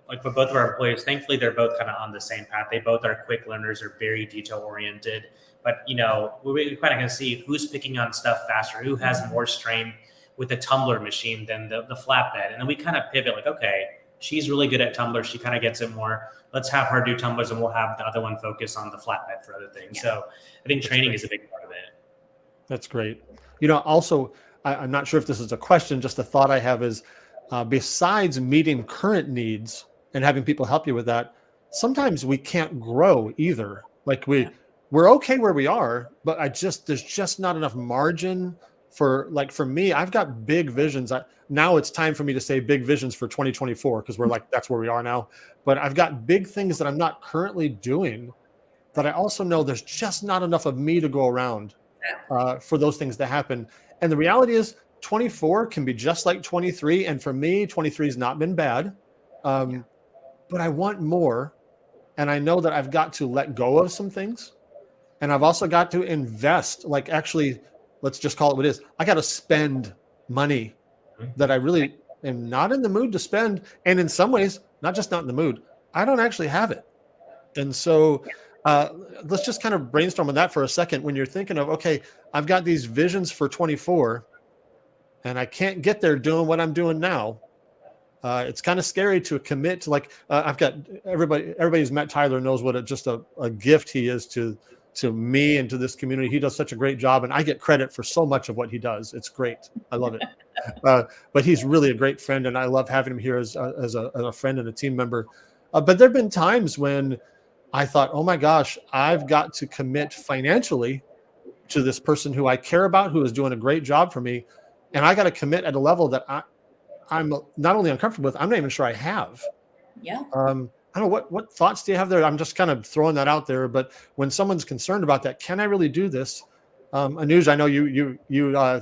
like for both of our employees, thankfully, they're both kind of on the same path. They both are quick learners, are very detail oriented. But, we're kind of going to see who's picking on stuff faster, who has more strength with the tumbler machine than the flatbed. And then we kind of pivot like, okay, she's really good at tumblers. She kind of gets it more. Let's have her do tumblers and we'll have the other one focus on the flatbed for other things. Yeah. So I think training is a big part of it. That's great. Also, I'm not sure if this is a question, just a thought I have is, besides meeting current needs and having people help you with that, sometimes we can't grow either. Like we're okay where we are, but there's just not enough margin for me, I've got big visions. Now it's time for me to say big visions for 2024 because we're like, that's where we are now. But I've got big things that I'm not currently doing that I also know there's just not enough of me to go around for those things to happen. And the reality is 24 can be just like 23. And for me, 23 has not been bad. But I want more. And I know that I've got to let go of some things. And I've also got to invest, like actually, let's just call it what it is. I got to spend money that I really am not in the mood to spend. And in some ways, not just not in the mood, I don't actually have it. And so let's just kind of brainstorm on that for a second. When you're thinking of, okay, I've got these visions for 24 and I can't get there doing what I'm doing now. It's kind of scary to commit to I've got everybody who's met Tyler knows what just a gift he is to me and to this community. He does such a great job and I get credit for so much of what he does. It's great. I love it. But he's really a great friend and I love having him here as a friend and a team member. But there've been times when I thought, oh my gosh, I've got to commit financially to this person who I care about, who is doing a great job for me. And I got to commit at a level that I'm not only uncomfortable with, I'm not even sure I have. Yeah. I don't know, what thoughts do you have there? I'm just kind of throwing that out there. But when someone's concerned about that, can I really do this? Anuj, I know you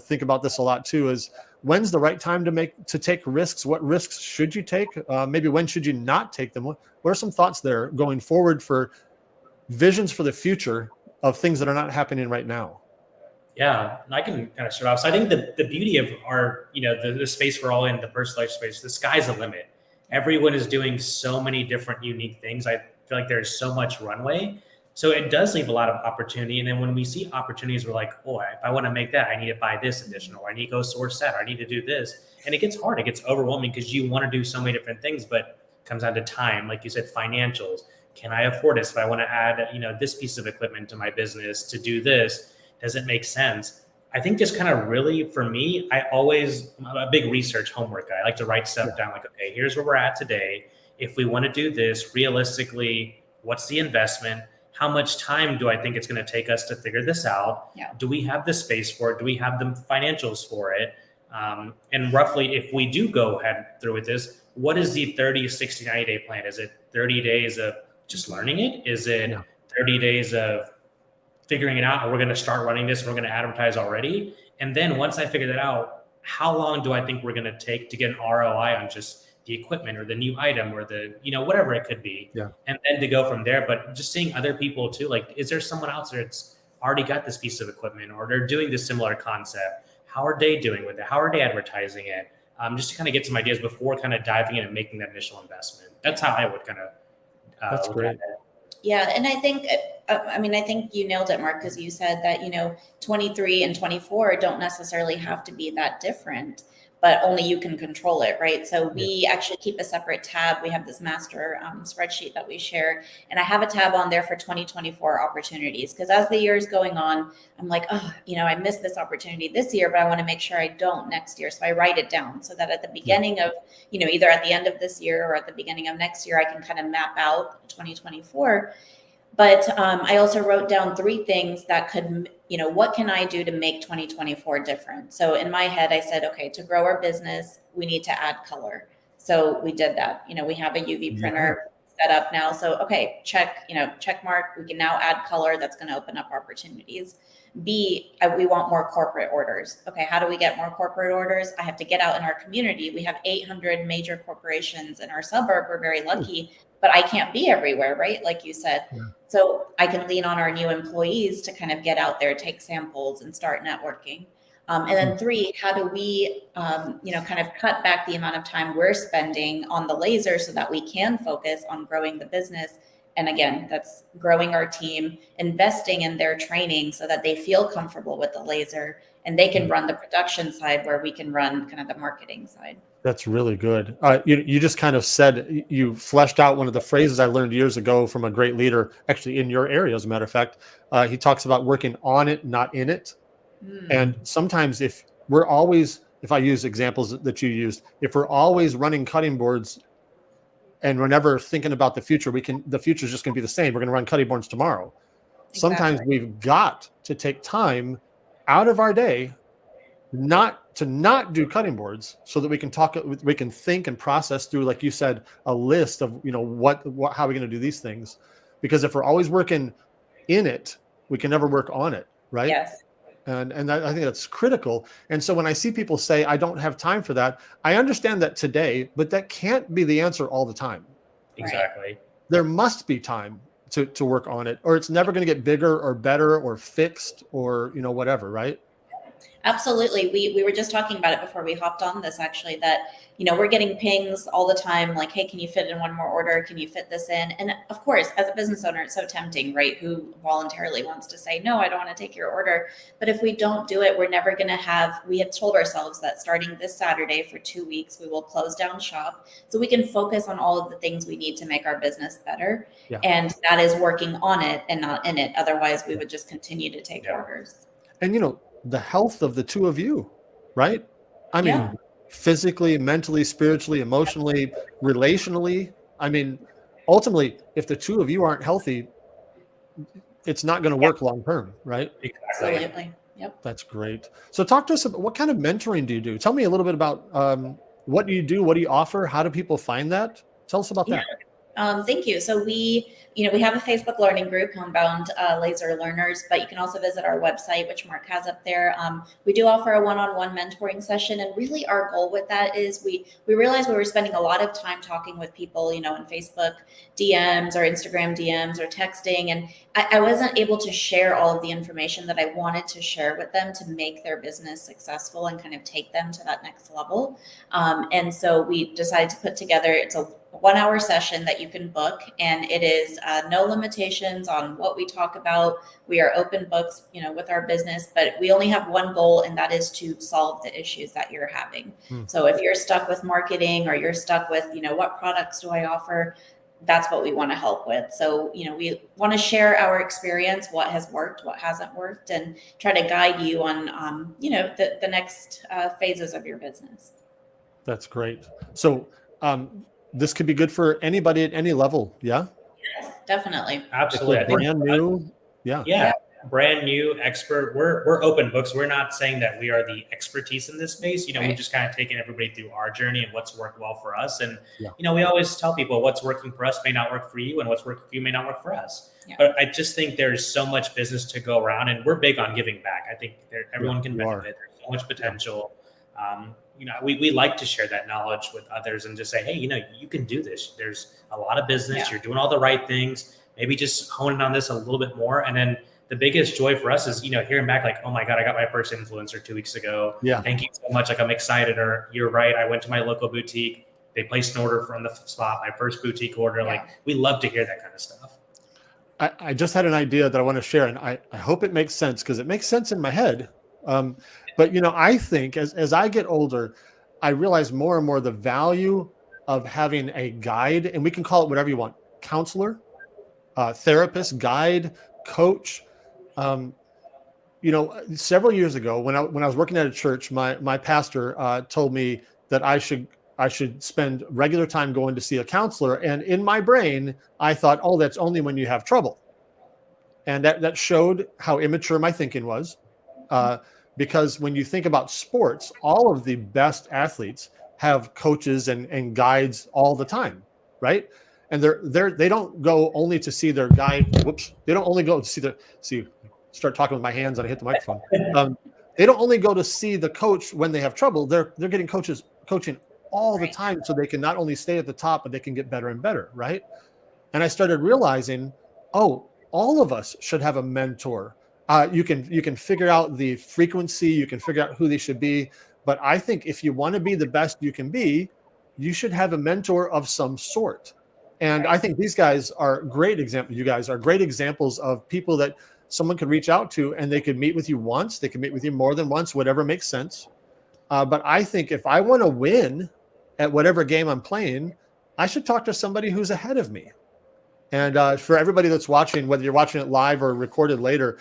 think about this a lot too, is when's the right time to take risks? What risks should you take? Maybe when should you not take them? What are some thoughts there going forward for visions for the future of things that are not happening right now? Yeah, and I can kind of start off. So I think the beauty of our, the space we're all in, the personalized space, the sky's the limit. Everyone is doing so many different unique things. I feel like there's so much runway. So it does leave a lot of opportunity. And then when we see opportunities, we're like, oh, if I want to make that, I need to buy this additional, or I need to go source that, or I need to do this. And it gets hard. It gets overwhelming because you want to do so many different things. But comes down to time, like you said, financials. Can I afford this? If I want to add, this piece of equipment to my business to do this, does it make sense? I think just kind of really, for me, I'm a big research homework guy. I like to write stuff down like, okay, here's where we're at today. If we want to do this, realistically, what's the investment? How much time do I think it's going to take us to figure this out? Yeah. Do we have the space for it? Do we have the financials for it? And roughly, if we do go ahead through with this, what is the 30, 60, 90-day plan? Is it 30 days of just learning it? Is it 30 days of figuring it out and we're going to start running this and we're going to advertise already? And then once I figure that out, how long do I think we're going to take to get an ROI on just the equipment or the new item or the, whatever it could be. Yeah. And then to go from there. But just seeing other people too, like, is there someone else that's already got this piece of equipment or they're doing this similar concept? How are they doing with it? How are they advertising it? Just to kind of get some ideas before kind of diving in and making that initial investment. That's how I would kind of That's look great. at it. Yeah. And I think you nailed it, Mark, because you said that, 23 and 24 don't necessarily have to be that different, but only you can control it, right? So we actually keep a separate tab. We have this master spreadsheet that we share, and I have a tab on there for 2024 opportunities. Because as the year is going on, I'm like, I missed this opportunity this year, but I want to make sure I don't next year. So I write it down so that at the beginning of, either at the end of this year or at the beginning of next year, I can kind of map out 2024. But I also wrote down 3 things that could, what can I do to make 2024 different? So in my head, I said, okay, to grow our business, we need to add color. So we did that. We have a UV printer set up now. So, okay, check mark. We can now add color. That's going to open up opportunities. B, we want more corporate orders. Okay, how do we get more corporate orders? I have to get out in our community. We have 800 major corporations in our suburb. We're very lucky, but I can't be everywhere, right? Like you said. Yeah. So I can lean on our new employees to kind of get out there, take samples, and start networking. And then 3, how do we, kind of cut back the amount of time we're spending on the laser so that we can focus on growing the business? And again, that's growing our team, investing in their training so that they feel comfortable with the laser and they can run the production side where we can run kind of the marketing side. That's really good. You just kind of said, you fleshed out one of the phrases I learned years ago from a great leader, actually in your area, as a matter of fact. He talks about working on it, not in it. And sometimes if I use examples that you used, if we're always running cutting boards and we're never thinking about the future, the future is just going to be the same. We're going to run cutting boards tomorrow. Exactly. Sometimes we've got to take time out of our day not do cutting boards so that we can think and process through, like you said, a list of, how are we going to do these things? Because if we're always working in it, we can never work on it. Right. Yes. And I think that's critical. And so when I see people say, I don't have time for that, I understand that today, but that can't be the answer all the time. Exactly. There must be time to work on it, or it's never going to get bigger or better or fixed or, whatever. Right. Absolutely. We were just talking about it before we hopped on this, actually, that, we're getting pings all the time, like, hey, can you fit in one more order? Can you fit this in? And of course, as a business owner, it's so tempting, right? Who voluntarily wants to say, no, I don't want to take your order. But if we don't do it, we're never going to we had told ourselves that starting this Saturday for 2 weeks, we will close down shop so we can focus on all of the things we need to make our business better. Yeah. And that is working on it and not in it. Otherwise, we would just continue to take orders. And, the health of the two of you, right? I mean, physically, mentally, spiritually, emotionally, relationally. I mean, ultimately, if the two of you aren't healthy, it's not going to work long term, right? Exactly. Absolutely. Yep. That's great. So talk to us about what kind of mentoring do you do? Tell me a little bit about what do you do? What do you offer? How do people find that? Tell us about that. Thank you. So we have a Facebook learning group, Homebound Laser Learners, but you can also visit our website, which Mark has up there. We do offer a one-on-one mentoring session. And really our goal with that is we realized we were spending a lot of time talking with people, in Facebook DMs or Instagram DMs or texting. And I wasn't able to share all of the information that I wanted to share with them to make their business successful and kind of take them to that next level. And so we decided to put together, it's a 1 hour session that you can book, and it is no limitations on what we talk about. We are open books, with our business, but we only have one goal, and that is to solve the issues that you're having. So if you're stuck with marketing, or you're stuck with, what products do I offer, that's what we want to help with. So, we want to share our experience, what has worked, what hasn't worked, and try to guide you on, the next phases of your business. That's great. So this could be good for anybody at any level. Yeah. Yes, definitely. Absolutely. If they're brand new. Yeah. Yeah. Brand new, expert. We're open books. We're not saying that we are the expertise in this space. We've just kind of taken everybody through our journey and what's worked well for us. And, we always tell people what's working for us may not work for you, and what's working for you may not work for us. Yeah. But I just think there's so much business to go around, and we're big on giving back. I think everyone can benefit. There's so much potential. We like to share that knowledge with others and just say, hey, you can do this. There's a lot of business. You're doing all the right things. Maybe just hone in on this a little bit more. And then the biggest joy for us is, hearing back like, oh my God, I got my first influencer 2 weeks ago. Yeah. Thank you so much. Like, I'm excited. Or you're right. I went to my local boutique. They placed an order from the spot, my first boutique order. Yeah. Like, we love to hear that kind of stuff. I just had an idea that I want to share, and I hope it makes sense, because it makes sense in my head. But, I think as I get older, I realize more and more the value of having a guide, and we can call it whatever you want: counselor, therapist, guide, coach. Several years ago when I was working at a church, my pastor told me that I should spend regular time going to see a counselor. And in my brain, I thought, oh, that's only when you have trouble. And that showed how immature my thinking was. Because when you think about sports, all of the best athletes have coaches and guides all the time, right? And they don't go only to see their guide. Whoops! They don't only go to start talking with my hands and I hit the microphone. They don't only go to see the coach when they have trouble. They're getting coaching all the time, so they can not only stay at the top, but they can get better and better, right? And I started realizing, oh, all of us should have a mentor. You can figure out the frequency, you can figure out who they should be. But I think if you want to be the best you can be, you should have a mentor of some sort. And I think these guys are great examples. You guys are great examples of people that someone could reach out to, and they could meet with you once, they could meet with you more than once, whatever makes sense. But I think if I want to win at whatever game I'm playing, I should talk to somebody who's ahead of me. And for everybody that's watching, whether you're watching it live or recorded later,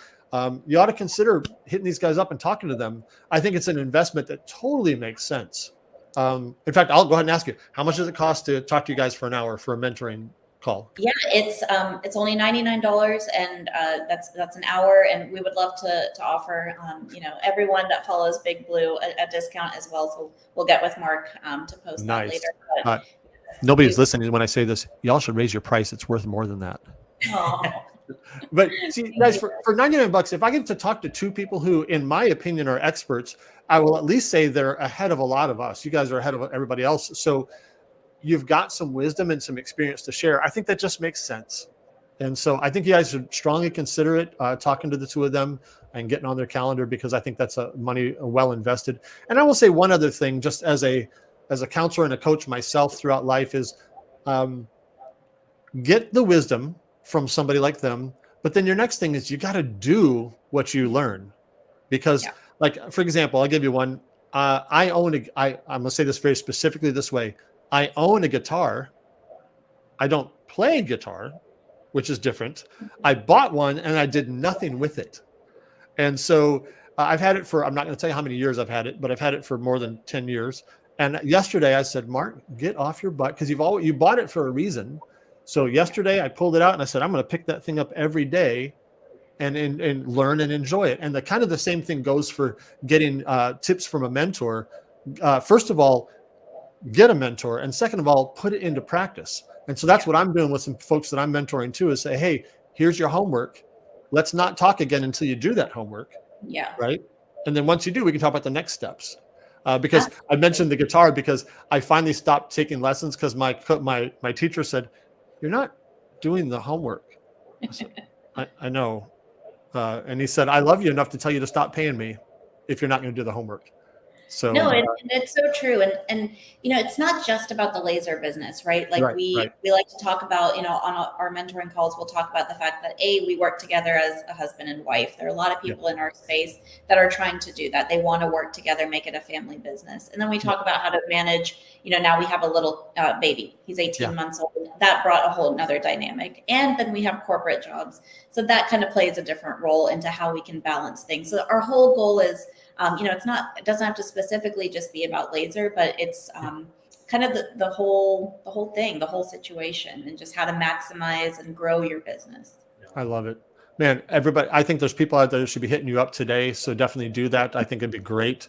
you ought to consider hitting these guys up and talking to them. I think it's an investment that totally makes sense. In fact, I'll go ahead and ask you, how much does it cost to talk to you guys for an hour for a mentoring call? Yeah, it's only $99, and that's an hour. And we would love to offer everyone that follows Big Blue a discount as well. So we'll get with Mark to post that later. But, nobody's listening when I say this. Y'all should raise your price. It's worth more than that. But see, guys, for $99, if I get to talk to two people who, in my opinion, are experts, I will at least say they're ahead of a lot of us. You guys are ahead of everybody else. So you've got some wisdom and some experience to share. I think that just makes sense. And so I think you guys should strongly consider it, talking to the two of them and getting on their calendar, because I think that's money well invested. And I will say one other thing, just as a counselor and a coach myself throughout life, is get the wisdom from somebody like them. But then your next thing is you got to do what you learn. Because like, for example, I'll give you one. I'm going to say this very specifically this way. I own a guitar. I don't play guitar, which is different. I bought one and I did nothing with it. And so I've had it for, I'm not going to tell you how many years I've had it, but I've had it for more than 10 years. And yesterday I said, Mark, get off your butt, because you bought it for a reason. So yesterday I pulled it out and I said, I'm going to pick that thing up every day and learn and enjoy it. And the same thing goes for getting tips from a mentor. First of all, get a mentor. And second of all, put it into practice. And so that's what I'm doing with some folks that I'm mentoring too, is say, hey, here's your homework. Let's not talk again until you do that homework. Yeah. Right. And then once you do, we can talk about the next steps. Because I mentioned the guitar because I finally stopped taking lessons because my teacher said, you're not doing the homework. I said, I know. And he said, I love you enough to tell you to stop paying me if you're not going to do the homework. So No, and it's so true. And it's not just about the laser business, right? Like Right, we right. we like to talk about, on our mentoring calls, we'll talk about the fact that we work together as a husband and wife. There are a lot of people in our space that are trying to do that. They want to work together, make it a family business. And then we talk about how to manage, now we have a little baby. He's 18 months old. That brought a whole nother dynamic. And then we have corporate jobs. So that kind of plays a different role into how we can balance things. So our whole goal is, it doesn't have to specifically just be about laser, but it's kind of the whole thing, the whole situation, and just how to maximize and grow your business. I love it, man. Everybody, I think there's people out there that should be hitting you up today. So definitely do that. I think it'd be great.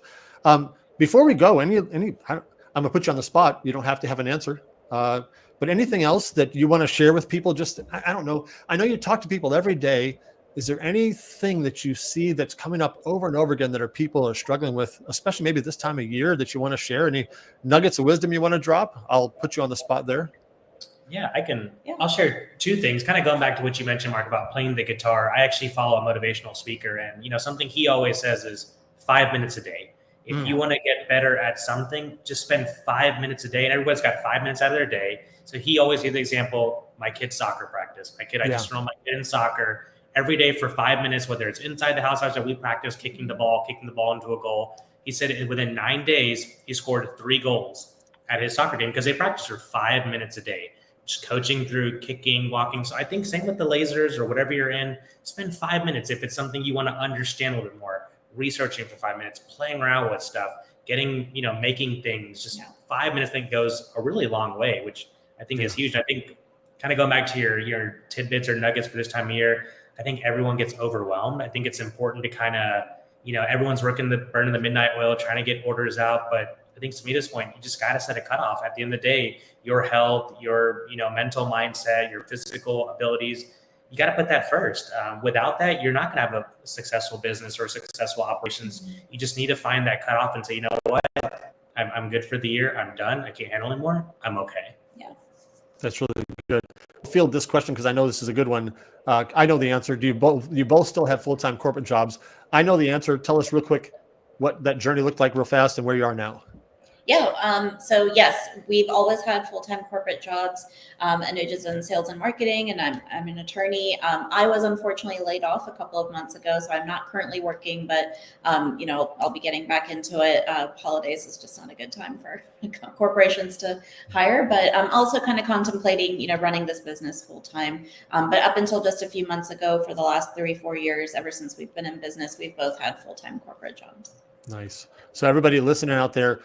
Before we go, I'm gonna put you on the spot. You don't have to have an answer. But anything else that you want to share with people? Just, I don't know. I know you talk to people every day. Is there anything that you see that's coming up over and over again that people are struggling with, especially maybe this time of year, that you want to share? Any nuggets of wisdom you want to drop? I'll put you on the spot there. Yeah, I can. Yeah. I'll share two things, kind of going back to what you mentioned, Mark, about playing the guitar. I actually follow a motivational speaker, and something he always says is 5 minutes a day. If you want to get better at something, just spend 5 minutes a day. And everybody's got 5 minutes out of their day. So he always gives the example, my kid's soccer practice. I just enrolled my kid in soccer every day for 5 minutes, whether it's inside the house, outside, we practice kicking the ball into a goal. He said within 9 days, he scored 3 goals at his soccer game because they practice for 5 minutes a day, just coaching through kicking, walking. So I think same with the lasers or whatever you're in, spend 5 minutes. If it's something you want to understand a little bit more, researching for 5 minutes, playing around with stuff, getting, making things, just 5 minutes, I think goes a really long way, which I think is huge. I think kind of going back to your tidbits or nuggets for this time of year, I think everyone gets overwhelmed. I think it's important to kind of, everyone's burning the midnight oil, trying to get orders out. But I think Sumita's point, you just got to set a cutoff. At the end of the day, your health, your, mental mindset, your physical abilities, you got to put that first. Without that, you're not going to have a successful business or successful operations. You just need to find that cutoff and say, you know what, I'm good for the year. I'm done. I can't handle anymore. I'm okay. Yeah. That's really good. I'll field this question because I know this is a good one. I know the answer. Do you both still have full-time corporate jobs? I know the answer. Tell us real quick what that journey looked like real fast and where you are now. Yeah. So yes, we've always had full-time corporate jobs. Anuj is in sales and marketing, and I'm an attorney. I was unfortunately laid off a couple of months ago, so I'm not currently working, but I'll be getting back into it. Holidays is just not a good time for corporations to hire, but I'm also kind of contemplating, running this business full-time. But up until just a few months ago, for the last 3-4 years, ever since we've been in business, we've both had full-time corporate jobs. Nice. So everybody listening out there,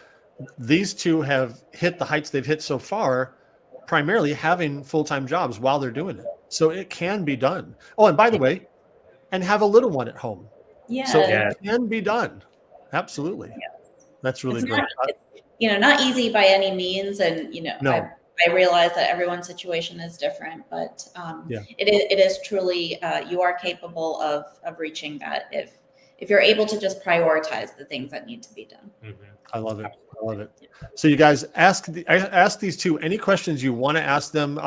these two have hit the heights they've hit so far, primarily having full-time jobs while they're doing it. So it can be done. Oh, and by the way, and have a little one at home. Yeah. So it can be done. Absolutely. Yeah. That's really great. Not easy by any means. And, no. I realize that everyone's situation is different, but it is truly, you are capable of reaching that if you're able to just prioritize the things that need to be done. Mm-hmm. I love it. So you guys ask these two any questions you want to ask them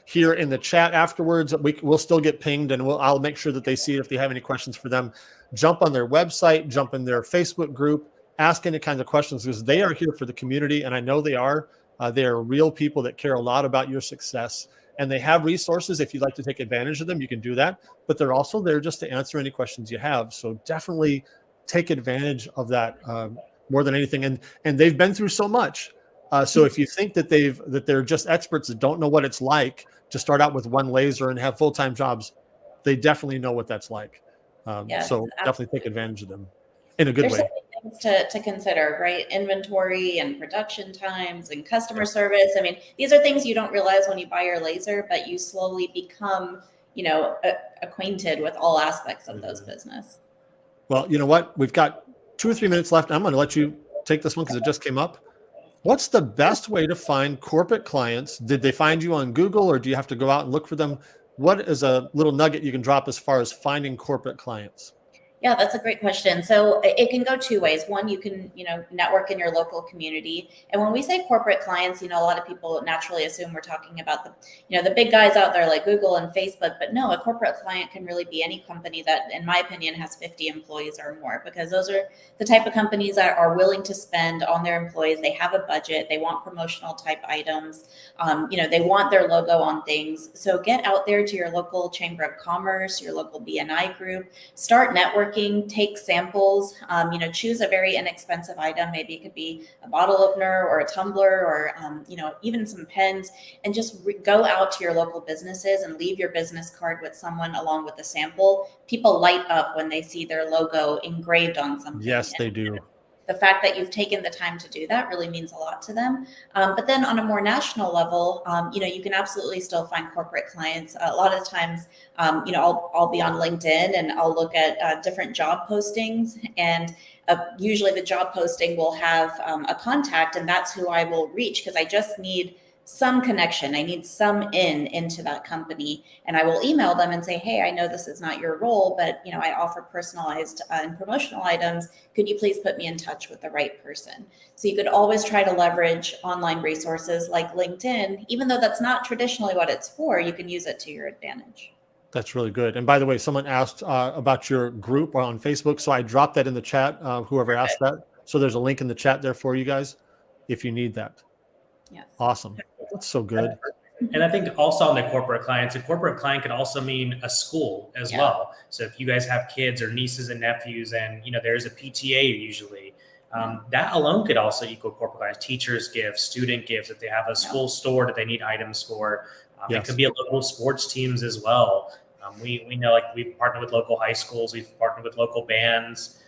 here in the chat afterwards. We'll still get pinged, and I'll make sure that they see it if they have any questions for them. Jump on their website, jump in their Facebook group, ask any kinds of questions because they are here for the community, and I know they are. They are real people that care a lot about your success, and they have resources. If you'd like to take advantage of them, you can do that. But they're also there just to answer any questions you have. So definitely take advantage of that. More than anything, and they've been through so much. So if you think that they're just experts that don't know what it's like to start out with one laser and have full-time jobs, they definitely know what that's like. So definitely take advantage of them in a good way. So many things to consider, right? Inventory and production times and customer service. I mean, these are things you don't realize when you buy your laser, but you slowly become, acquainted with all aspects of those business. Well, you know what? We've got 2 or 3 minutes left. I'm going to let you take this one because it just came up. What's the best way to find corporate clients? Did they find you on Google, or do you have to go out and look for them? What is a little nugget you can drop as far as finding corporate clients? Yeah, that's a great question. So it can go two ways. One, you can, network in your local community. And when we say corporate clients, a lot of people naturally assume we're talking about the big guys out there like Google and Facebook. But no, a corporate client can really be any company that, in my opinion, has 50 employees or more, because those are the type of companies that are willing to spend on their employees. They have a budget. They want promotional type items. They want their logo on things. So get out there to your local chamber of commerce, your local BNI group, start networking. Take samples, choose a very inexpensive item. Maybe it could be a bottle opener or a tumbler or, even some pens, and just go out to your local businesses and leave your business card with someone along with the sample. People light up when they see their logo engraved on something. Yes, they do. The fact that you've taken the time to do that really means a lot to them. But then on a more national level, you can absolutely still find corporate clients. A lot of the times, I'll be on LinkedIn and I'll look at different job postings, and usually the job posting will have a contact, and that's who I will reach, because I just need some connection. I need some into that company, and I will email them and say, hey, I know this is not your role, but I offer personalized and promotional items. Could you please put me in touch with the right person? So you could always try to leverage online resources like LinkedIn. Even though that's not traditionally what it's for, you can use it to your advantage. That's really good. And by the way, someone asked about your group on Facebook. So I dropped that in the chat, whoever asked that. So there's a link in the chat there for you guys if you need that. Yes. Awesome. That's so good. And I think also on the corporate clients, a corporate client could also mean a school as well. So if you guys have kids or nieces and nephews, and there's a PTA usually, that alone could also equal corporate clients. Teachers give, student gives, if they have a school store that they need items for. It could be a local sports teams as well. We know, like, we've partnered with local high schools. We've partnered with local bands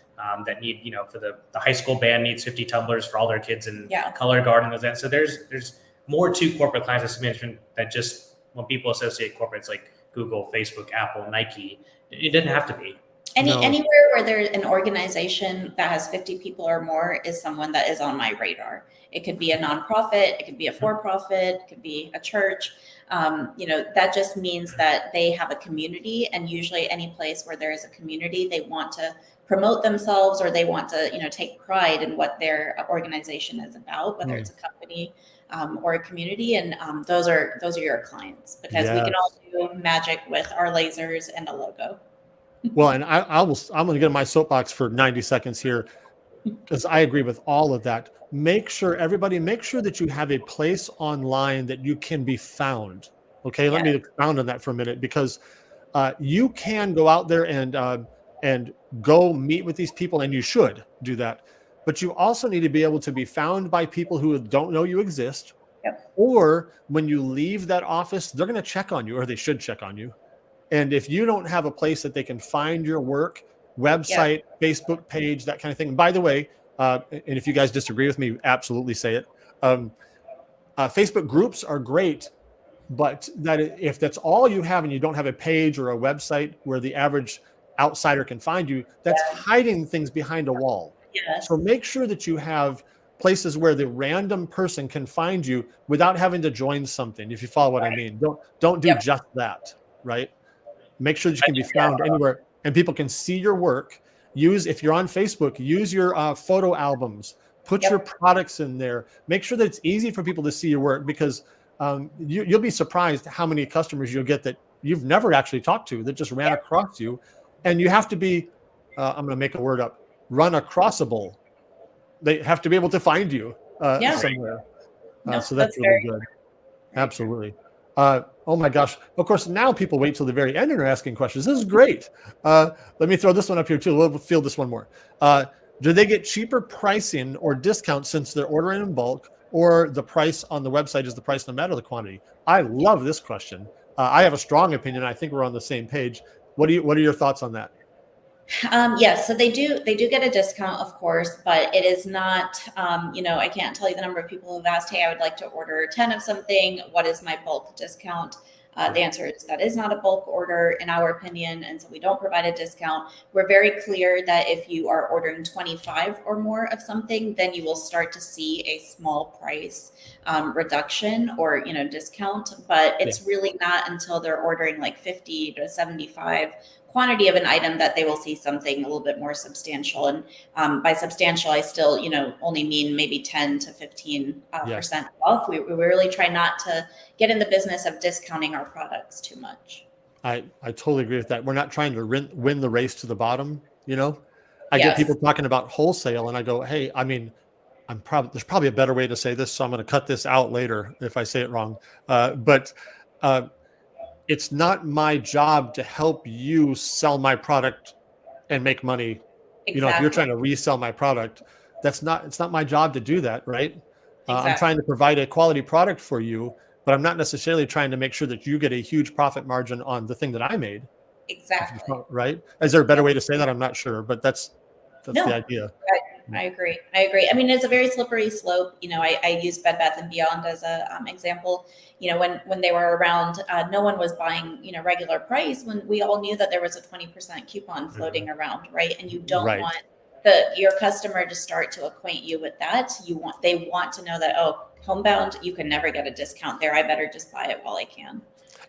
that need, for the high school band needs 50 tumblers for all their kids in color garden events. So there's more to corporate clients, as mentioned, that just when people associate corporates like Google, Facebook, Apple, Nike, it didn't have to be. Anywhere where there's an organization that has 50 people or more is someone that is on my radar. It could be a nonprofit, it could be a for-profit, it could be a church. That just means that they have a community, and usually any place where there is a community, they want to promote themselves, or they want to, take pride in what their organization is about, whether it's a company or a community. And those are your clients, because we can all do magic with our lasers and a logo. Well, and I'm going to get on my soapbox for 90 seconds here, because I agree with all of that. Make sure that you have a place online that you can be found. Okay, let me expound on that for a minute, because you can go out there and go meet with these people, and you should do that. But you also need to be able to be found by people who don't know you exist, or when you leave that office, they're going to check on you, or they should check on you. And if you don't have a place that they can find your work, website, Facebook page, that kind of thing. By the way, and if you guys disagree with me, absolutely say it. Facebook groups are great, but if that's all you have and you don't have a page or a website where the average outsider can find you, that's hiding things behind a wall. So make sure that you have places where the random person can find you without having to join something, if you follow what I mean. Don't do just that, right? Make sure that you can be found anywhere and people can see your work. If you're on Facebook, use your photo albums, put your products in there. Make sure that it's easy for people to see your work, because you'll be surprised how many customers you'll get that you've never actually talked to, that just ran across you. And you have to be, I'm going to make a word up, run acrossable. They have to be able to find you somewhere. So that's really good. Absolutely. Oh my gosh. Of course, now people wait till the very end and are asking questions. This is great. Let me throw this one up here too. We'll field this one more. Do they get cheaper pricing or discounts since they're ordering in bulk, or the price on the website is the price no matter the quantity? I love this question. I have a strong opinion. I think we're on the same page. What are your thoughts on that? Yes, so they do get a discount, of course, but it is not, I can't tell you the number of people who've asked, hey, I would like to order 10 of something. What is my bulk discount? The answer is that is not a bulk order in our opinion, and so we don't provide a discount. We're very clear that if you are ordering 25 or more of something, then you will start to see a small price reduction or discount, but it's really not until they're ordering like 50 to 75. quantity of an item that they will see something a little bit more substantial. And by substantial, I still, only mean maybe 10 to 15% off. We really try not to get in the business of discounting our products too much. I totally agree with that. We're not trying to win the race to the bottom. I get people talking about wholesale, and I go, hey, I mean, there's probably a better way to say this, so I'm going to cut this out later if I say it wrong. But it's not my job to help you sell my product and make money. Exactly. If you're trying to resell my product, it's not my job to do that, right? Exactly. I'm trying to provide a quality product for you, but I'm not necessarily trying to make sure that you get a huge profit margin on the thing that I made. Exactly. Right? Is there a better way to say that? I'm not sure, but that's the idea. I agree. I mean, it's a very slippery slope. I use Bed Bath & Beyond as a example. When they were around, no one was buying, regular price, when we all knew that there was a 20% coupon floating around, right? And you don't want your customer to start to acquaint you with that. They want to know that, Homebound, you can never get a discount there. I better just buy it while I can.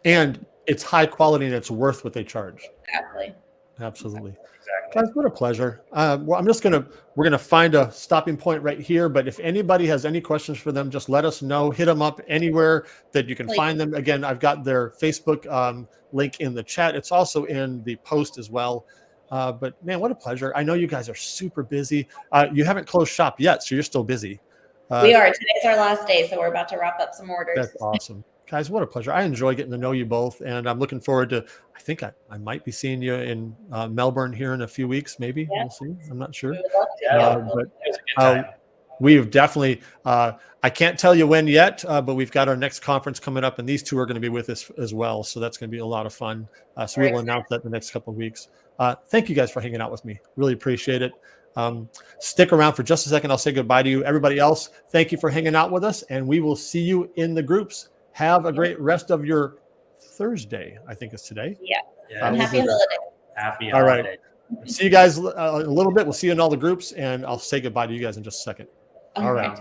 And it's high quality and it's worth what they charge. Exactly. Absolutely. Exactly. Guys, what a pleasure. Well, we're going to find a stopping point right here, but if anybody has any questions for them, just let us know. Hit them up anywhere that you can find them. Again, I've got their Facebook link in the chat. It's also in the post as well. But man, what a pleasure. I know you guys are super busy. You haven't closed shop yet, so you're still busy. We are. Today's our last day, so we're about to wrap up some orders. That's awesome. Guys, what a pleasure. I enjoy getting to know you both, and I'm looking forward to, I think I might be seeing you in Melbourne here in a few weeks, maybe. Yeah. We'll see. I'm not sure. But we've definitely, I can't tell you when yet, but we've got our next conference coming up, and these two are going to be with us as well. So that's going to be a lot of fun. So we will announce that in the next couple of weeks. Thank you guys for hanging out with me. Really appreciate it. Stick around for just a second. I'll say goodbye to you. Everybody else, thank you for hanging out with us, and we will see you in the groups. Have a great rest of your Thursday, I think it's today. Yeah. And happy holidays. Happy holidays. All right. See you guys a little bit. We'll see you in all the groups, and I'll say goodbye to you guys in just a second. All right.